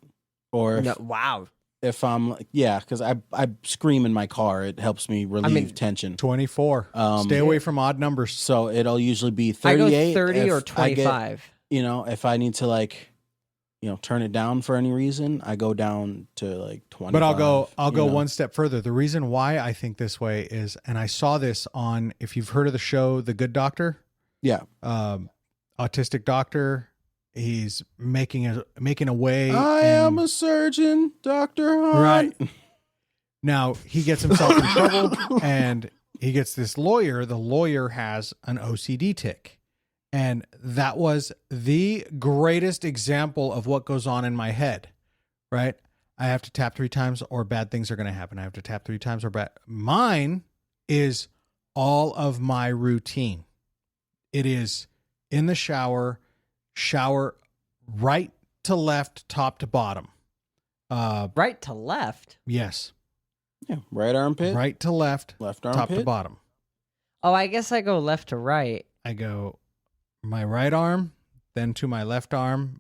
Or if, Wow. if I'm because I scream in my car, it helps me relieve tension. 24. Stay away from odd numbers. So it'll usually be I 38. go 30 If or 25. if I need to turn it down for any reason, I go down to like 20. But I'll go one step further. The reason why I think this way is, and I saw this on, if you've heard of the show, The Good Doctor. Yeah. Autistic doctor. He's making a way. I am a surgeon, Dr. Hunt. Right. Now he gets himself in trouble and he gets this lawyer. The lawyer has an OCD tic. And that was the greatest example of what goes on in my head, right? I have to tap 3 times or bad things are going to happen. I have to tap 3 times or bad. Mine is all of my routine. It is in the shower right to left, top to bottom. Right to left? Yes. Yeah. Right armpit. Right to left, Left top armpit. to bottom. Oh, I guess I go left to right. I go my right arm, then to my left arm,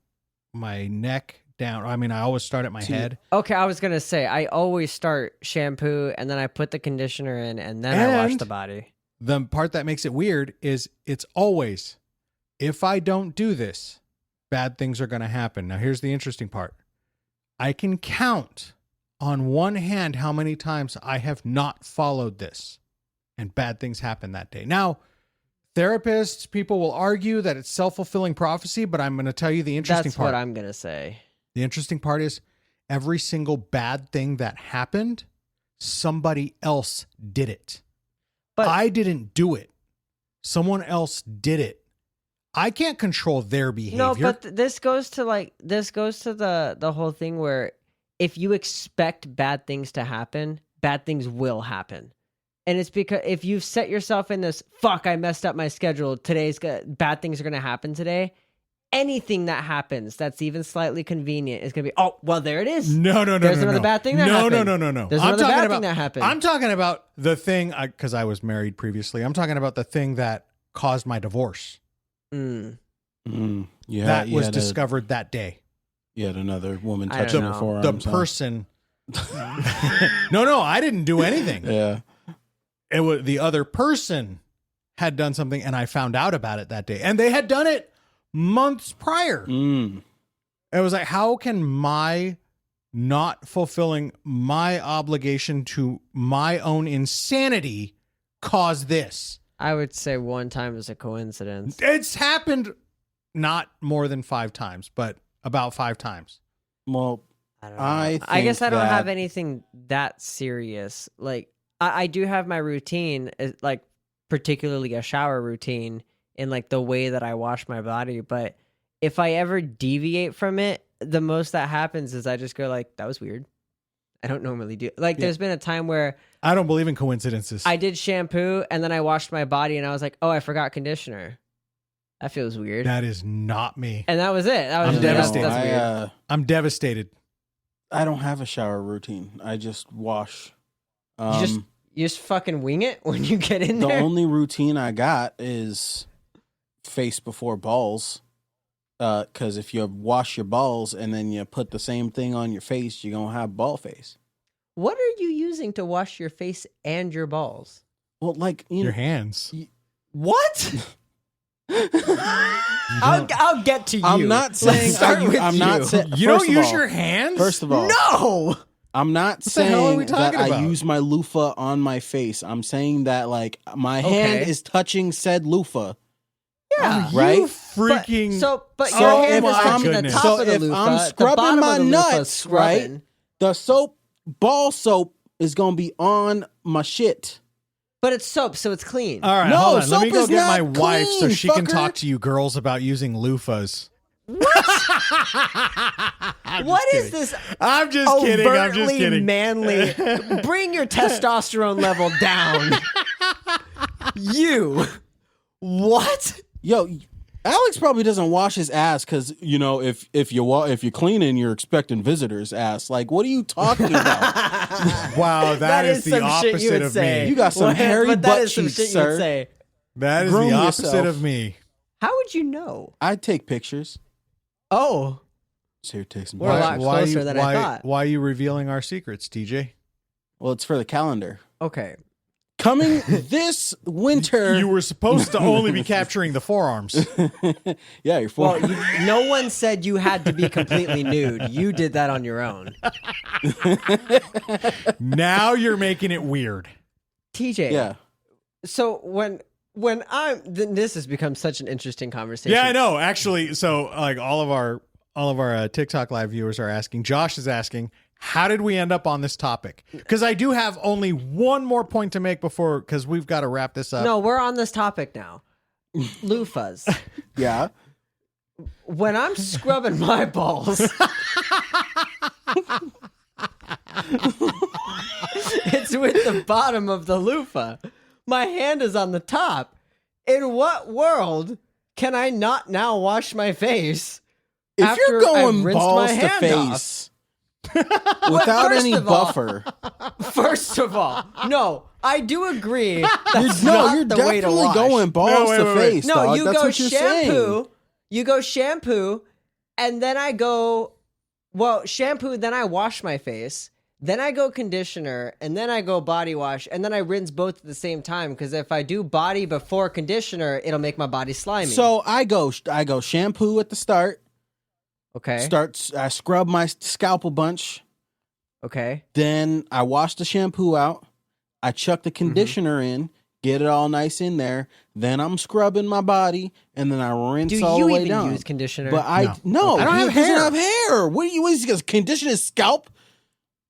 my neck down. I mean, I always start at my head. Okay, I was going to say, I always start shampoo and then I put the conditioner in and then I wash the body. The part that makes it weird is it's always, if I don't do this, bad things are going to happen. Now, here's the interesting part. I can count on one hand how many times I have not followed this and bad things happen that day. Now, therapists, people will argue that it's self-fulfilling prophecy, but I'm going to tell you the interesting part. That's what I'm going to say. The interesting part is every single bad thing that happened, somebody else did it. But I didn't do it. Someone else did it. I can't control their behavior. No, but this goes to the whole thing where if you expect bad things to happen, bad things will happen. And it's because if you've set yourself in this, fuck, I messed up my schedule. Bad things are going to happen today. Anything that happens that's even slightly convenient is going to be, oh, well, there it is. No. There's another bad thing that happened. No. There's another bad thing that happened. I'm talking about the thing, because I was married previously. I'm talking about the thing that caused my divorce. Yeah, that was discovered that day. You had another woman I touching don't your know. forearms. The person. No, I didn't do anything. Yeah. It was the other person had done something, and I found out about it that day. And they had done it months prior. It was like, how can my not fulfilling my obligation to my own insanity cause this? I would say one time is a coincidence. It's happened not more than 5 times, but about 5 times. Well, I don't know. I guess I don't have anything that serious. Like, I do have my routine, like particularly a shower routine in like the way that I wash my body. But if I ever deviate from it, the most that happens is I just go like, that was weird. I don't normally do. Like, there's been a time where I don't believe in coincidences. I did shampoo and then I washed my body and I was like, oh, I forgot conditioner. That feels weird. That is not me. And that was it. That was I'm devastated. That's weird. I'm devastated. I don't have a shower routine. I just wash. You just fucking wing it when you get in The there? only routine I got is face before balls. Because if you wash your balls and then you put the same thing on your face, you're going to have ball face. What are you using to wash your face and your balls? Well, like, Your hands. What? I'll get to you. I'm not saying I'm not saying You don't use your hands? First of all, No. I'm not the hell are we saying that talking I about? use my loofah on my face. I'm saying that like my hand is touching said loofah Yeah. Right? You freaking. But Oh your hand is my touching the goodness. top So of the if loofah. I'm the scrubbing bottom my of the loofah's nuts, scrubbing. right? The soap, ball soap, is gonna be on my shit. But it's soap, so it's clean. All right, No, hold on. Let me soap go is get my not wife so clean, she can fucker. talk to you girls about using loofahs. What is this? I'm just kidding. I'm just overtly kidding. manly. Bring your testosterone level down. You. What? Yo, Alex probably doesn't wash his ass because if you're cleaning, you're expecting visitors' ass. Like, what are you talking about? Wow, that is the some shit you opposite would of say. me. You got some hairy but that butt is some cheeks, shit you sir. would say. That is Groom the opposite yourself. of me. How would you know? I take pictures. Oh, So here, take some We're a lot pictures. closer than I thought. Why are you revealing our secrets, TJ? Well, it's for the calendar. okay. Coming this winter. You were supposed to only be capturing the forearms. Yeah, you're full. Well, no one said you had to be completely nude. You did that on your own. Now you're making it weird. TJ. Yeah. So when this has become such an interesting conversation. Yeah, I know. Actually, so like all of our TikTok live viewers are asking. Josh is asking, how did we end up on this topic? Because I do have only one more point to make because we've got to wrap this up. No, we're on this topic now. Loofahs. Yeah. When I'm scrubbing my balls, it's with the bottom of the loofah. My hand is on the top. In what world can I not now wash my face? If after you're going I've rinsed balls my to hand face without first any of all- buffer, First of all, no, I do agree. That's no, not you're the way to definitely wash. going balls wait, to wait, wait. face. No, dog. you That's go what you're saying. shampoo. You go shampoo, and then I go, shampoo, then I wash my face. Then I go conditioner, and then I go body wash, and then I rinse both at the same time. Because if I do body before conditioner, it'll make my body slimy. So I go shampoo at the start. okay, I scrub my scalp a bunch. okay, Then I wash the shampoo out. I chuck the conditioner in, get it all nice in there. Then I'm scrubbing my body, and then I rinse do all you the way even down. use conditioner? But I No. I don't have he doesn't hair. have hair. What do you use? He condition his scalp.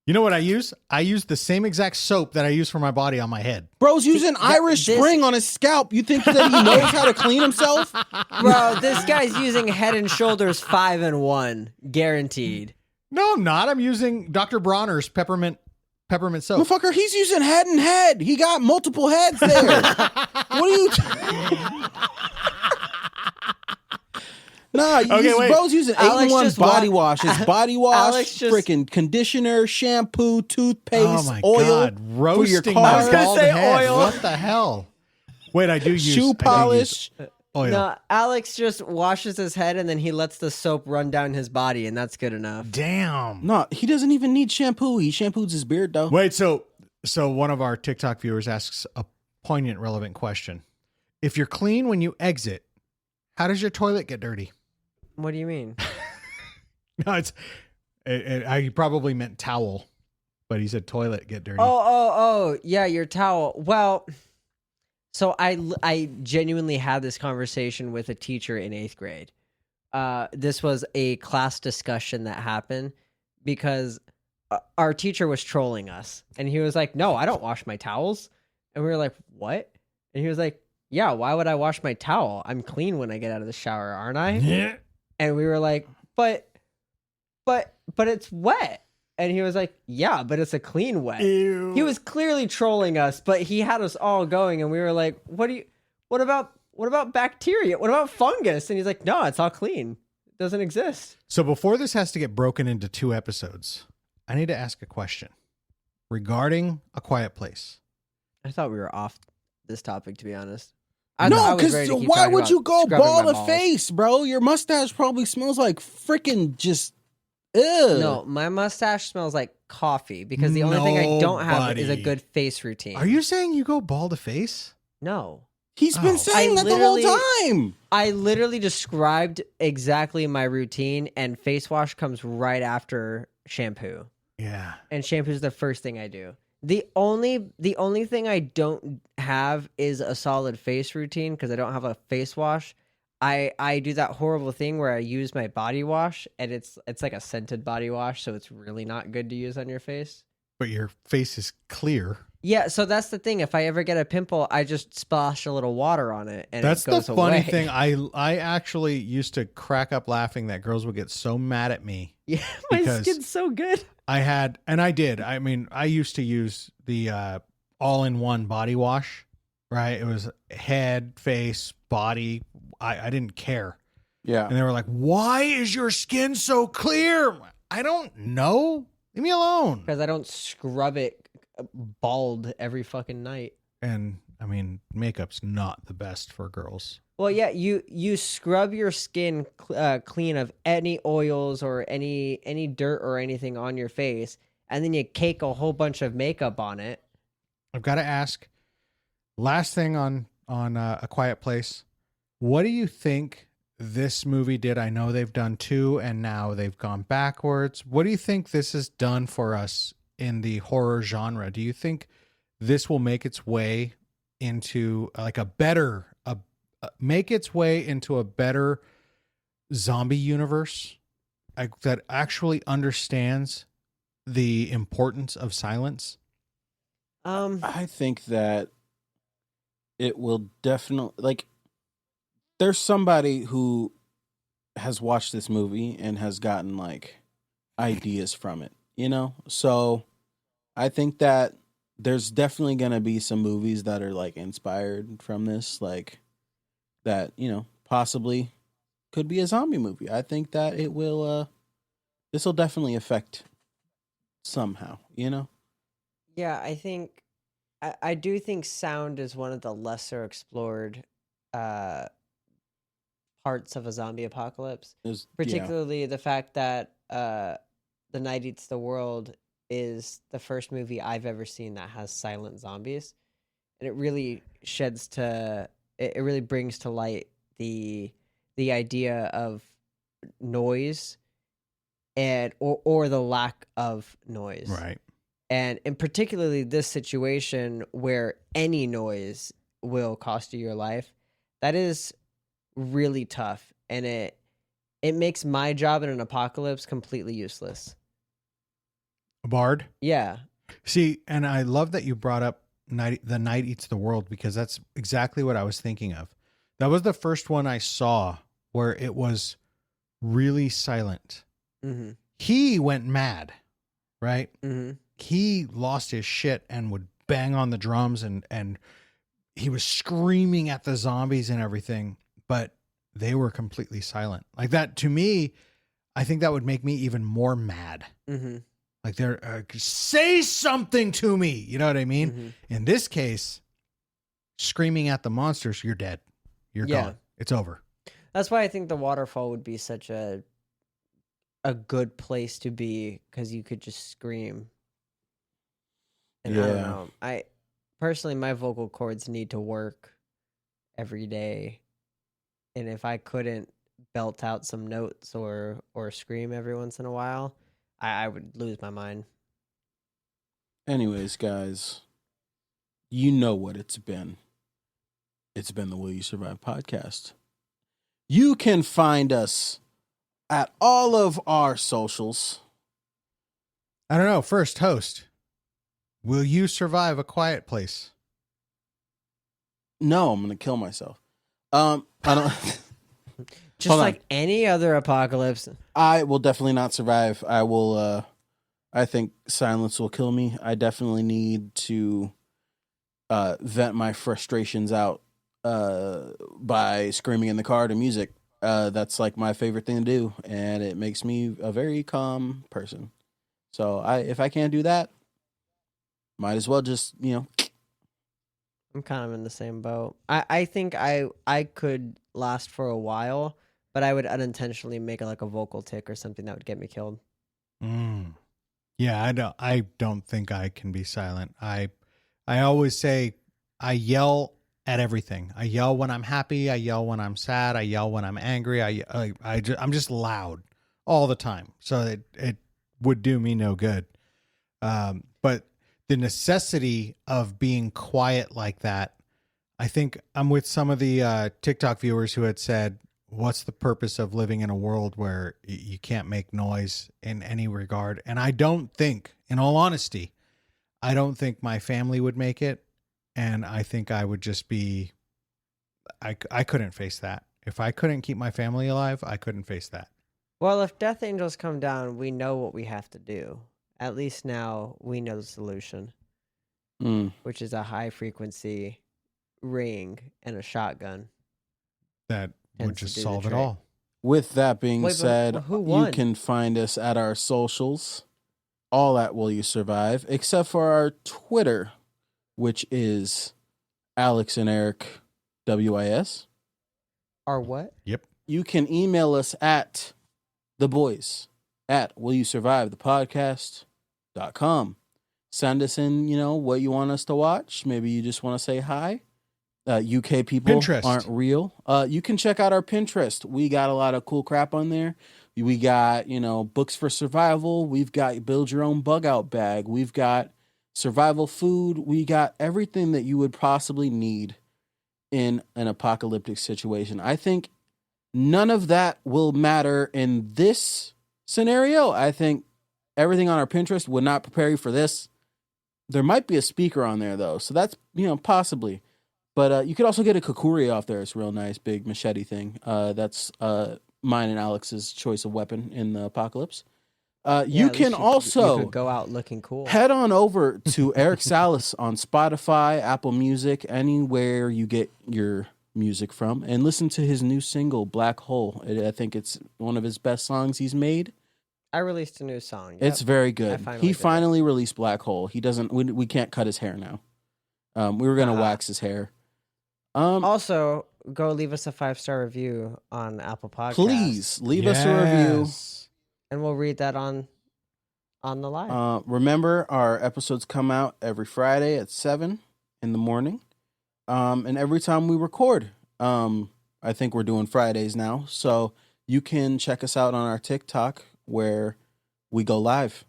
You know what I use? I use the same exact soap that I use for my body on my head. Bro's using Irish Spring on his scalp. You think that he knows how to clean himself? Bro, this guy's using Head and Shoulders 5-in-1, guaranteed. No, I'm not. I'm using Dr. Bronner's peppermint soap. Motherfucker, he's using Head and Head. He got multiple heads there. What are you? Nah, wait. bro's using Alex 8-in-1 just body wa- wash. His body wash, Alex just- freaking conditioner, shampoo, toothpaste, Oh my oil God. for Roasting your my car. I was gonna bald say head. oil. What the hell? Wait, I do use shoe I do use polish. oil. No, Alex just washes his head and then he lets the soap run down his body, and that's good enough. Damn. No, he doesn't even need shampoo. He shampoos his beard though. Wait, so one of our TikTok viewers asks a poignant, relevant question. If you're clean when you exit, how does your toilet get dirty? What do you mean? No, he probably meant towel, but he said toilet get dirty. Oh, yeah, your towel. Well, so I genuinely had this conversation with a teacher in 8th grade. This was a class discussion that happened because our teacher was trolling us, and he was like, "No, I don't wash my towels," and we were like, "What?" And he was like, "Yeah, why would I wash my towel? I'm clean when I get out of the shower, aren't I?" Yeah. And we were like, but it's wet. And he was like, yeah, but it's a clean wet. Ew. He was clearly trolling us, but he had us all going, and we were like, what about bacteria? What about fungus? And he's like, no, it's all clean. It doesn't exist. So before this has to get broken into 2 episodes, I need to ask a question regarding A Quiet Place. I thought we were off this topic, to be honest. I No, was because ready to keep why talking would about you go scrubbing ball my to balls. face, bro? Your mustache probably smells like freaking just. Ew. No, my mustache smells like coffee because the only thing I don't have is a Nobody. good face routine. Are you saying you go ball to face? No. He's been Oh. saying I that the whole literally- time. I literally described exactly my routine, and face wash comes right after shampoo. Yeah. And shampoo is the first thing I do. The only thing I don't have is a solid face routine because I don't have a face wash. I do that horrible thing where I use my body wash, and it's like a scented body wash, so it's really not good to use on your face. But your face is clear. Yeah, so that's the thing. If I ever get a pimple, I just splash a little water on it, and That's it goes the funny away. thing. I actually used to crack up laughing that girls would get so mad at me. Yeah, my because skin's so good. I did. I mean, I used to use the all-in-one body wash, right? It was head, face, body. I didn't care. Yeah. And they were like, "Why is your skin so clear?" I don't know. Leave me alone. Because I don't scrub it bald every fucking night. And I mean, makeup's not the best for girls. Well, yeah, you scrub your skin clean of any oils or any dirt or anything on your face, and then you cake a whole bunch of makeup on it. I've got to ask, last thing on A Quiet Place, what do you think this movie did? I know they've done 2 and now they've gone backwards. What do you think this has done for us in the horror genre? Do you think this will make its way into like make its way into a better zombie universe that actually understands the importance of silence? I think that it will definitely, like, there's somebody who has watched this movie and has gotten like ideas from it, you know? So I think that there's definitely going to be some movies that are like inspired from this, like that, you know, possibly could be a zombie movie. I think that it will, this will definitely affect somehow, you know? Yeah, I do think sound is one of the lesser explored parts of a zombie apocalypse. Yeah. Particularly the fact that The Night Eats the World is the first movie I've ever seen that has silent zombies. And it really it really brings to light the idea of noise and or the lack of noise. Right. And in particularly this situation where any noise will cost you your life, that is really tough. And it makes my job in an apocalypse completely useless. A bard? Yeah. See, and I love that you brought up The Night Eats the World, because that's exactly what I was thinking of. That was the first one I saw where it was really silent. Mm-hmm. He went mad, right? Mm-hmm. He lost his shit and would bang on the drums and he was screaming at the zombies and everything, but they were completely silent. Like that, to me, I think that would make me even more mad. Mm-hmm. Like they're say something to me. You know what I mean? Mm-hmm. In this case, screaming at the monsters, you're dead. You're gone. It's over. That's why I think the waterfall would be such a good place to be, because you could just scream. And I don't know. I personally, my vocal cords need to work every day, and if I couldn't belt out some notes or scream every once in a while, I would lose my mind. Anyways, guys, you know what it's been. It's been the Will You Survive podcast. You can find us at all of our socials. I don't know. First, host, will you survive A Quiet Place? No, I'm going to kill myself. I don't. Just like any other apocalypse. I will definitely not survive. I will. I think silence will kill me. I definitely need to vent my frustrations out by screaming in the car to music. That's like my favorite thing to do, and it makes me a very calm person. So if I can't do that, might as well just, you know. I'm kind of in the same boat. I think I could last for a while, but I would unintentionally make a vocal tick or something that would get me killed. Yeah, I don't think I can be silent. I always say I yell at everything. I yell when I'm happy. I yell when I'm sad. I yell when I'm angry. I'm just loud all the time. So it would do me no good. But the necessity of being quiet like that, I think I'm with some of the TikTok viewers who had said, what's the purpose of living in a world where you can't make noise in any regard? And I don't think, in all honesty, I don't think my family would make it. And I think I would just be, I couldn't face that. If I couldn't keep my family alive, I couldn't face that. Well, if death angels come down, we know what we have to do. At least now we know the solution, which is a high frequency ring and a shotgun. That would Tends to just do the solve it trick. all. With that being Wait, but said, who you won? can find us at our socials, all at Will You Survive, except for our Twitter, which is Alex and Eric WIS. Or what? Yep. You can email us at willyousurvivethepodcast.com. Send us in, what you want us to watch. Maybe you just want to say hi. UK people Pinterest. aren't real. You can check out our Pinterest. We got a lot of cool crap on there. We got, books for survival. We've got build your own bug out bag. We've got survival food. We got everything that you would possibly need in an apocalyptic situation. I think none of that will matter in this scenario. I think everything on our Pinterest would not prepare you for this. There might be a speaker on there though. So that's, possibly. But you could also get a Kakuri off there. It's a real nice big machete thing. That's mine and Alex's choice of weapon in the apocalypse. You can also you could go out looking cool. head on over to Eric Salas on Spotify, Apple Music, anywhere you get your music from, and listen to his new single, Black Hole. I think it's one of his best songs he's made. I released a new song. Yep. It's very good. finally He did it. finally released Black Hole. He doesn't. We can't cut his hair now. We were gonna wax his hair. Also, go leave us a 5-star review on Apple Podcasts. Please leave us a review. Yes. And we'll read that on the live. Remember, our episodes come out every Friday at 7 in the morning. And every time we record, I think we're doing Fridays now. So you can check us out on our TikTok where we go live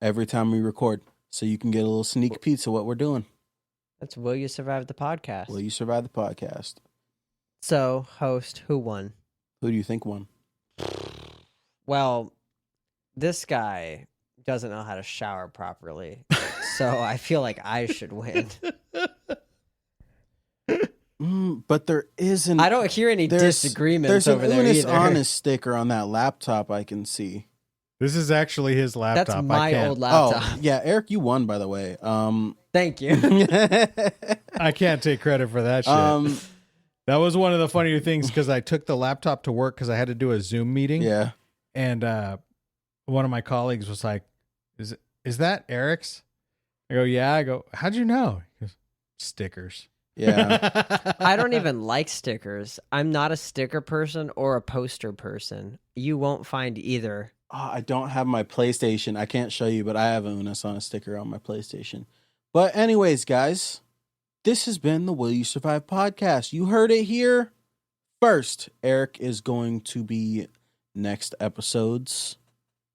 every time we record. So you can get a little sneak peek of what we're doing. That's Will You Survive the Podcast. Will You Survive the Podcast? So, host, who won? Who do you think won? Well, this guy doesn't know how to shower properly. So I feel like I should win. But there isn't. I don't hear any disagreements over there There's either. an Honest sticker on that laptop I can see. This is actually his laptop. That's I my can't- old laptop. Oh, yeah, Eric, you won, by the way. Thank you. I can't take credit for that shit. That was one of the funnier things because I took the laptop to work because I had to do a Zoom meeting. Yeah. And one of my colleagues was like, "Is that Eric's?" I go, "Yeah." I go, "How'd you know?" He goes, "Stickers." Yeah. I don't even like stickers. I'm not a sticker person or a poster person. You won't find either. I don't have my PlayStation. I can't show you, but I have a Unisona sticker on my PlayStation. But anyways, guys, this has been the Will You Survive podcast. You heard it here first. Eric is going to be next episode's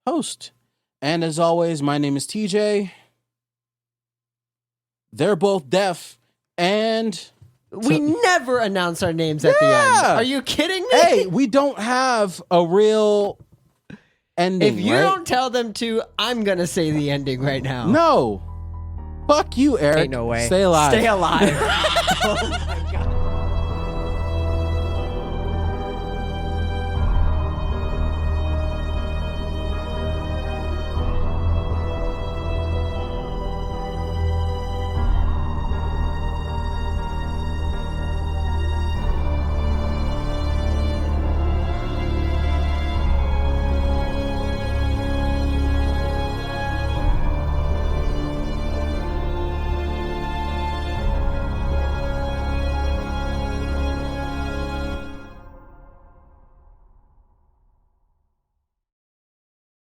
host. And as always, my name is TJ. They're both deaf. And We never announce our names at the end. Are you kidding me? hey, we don't have a real ending. If you right? don't tell them to, I'm going to say the ending right now. No. Fuck you, Eric. Ain't no way. Stay alive. Stay alive. Oh my God.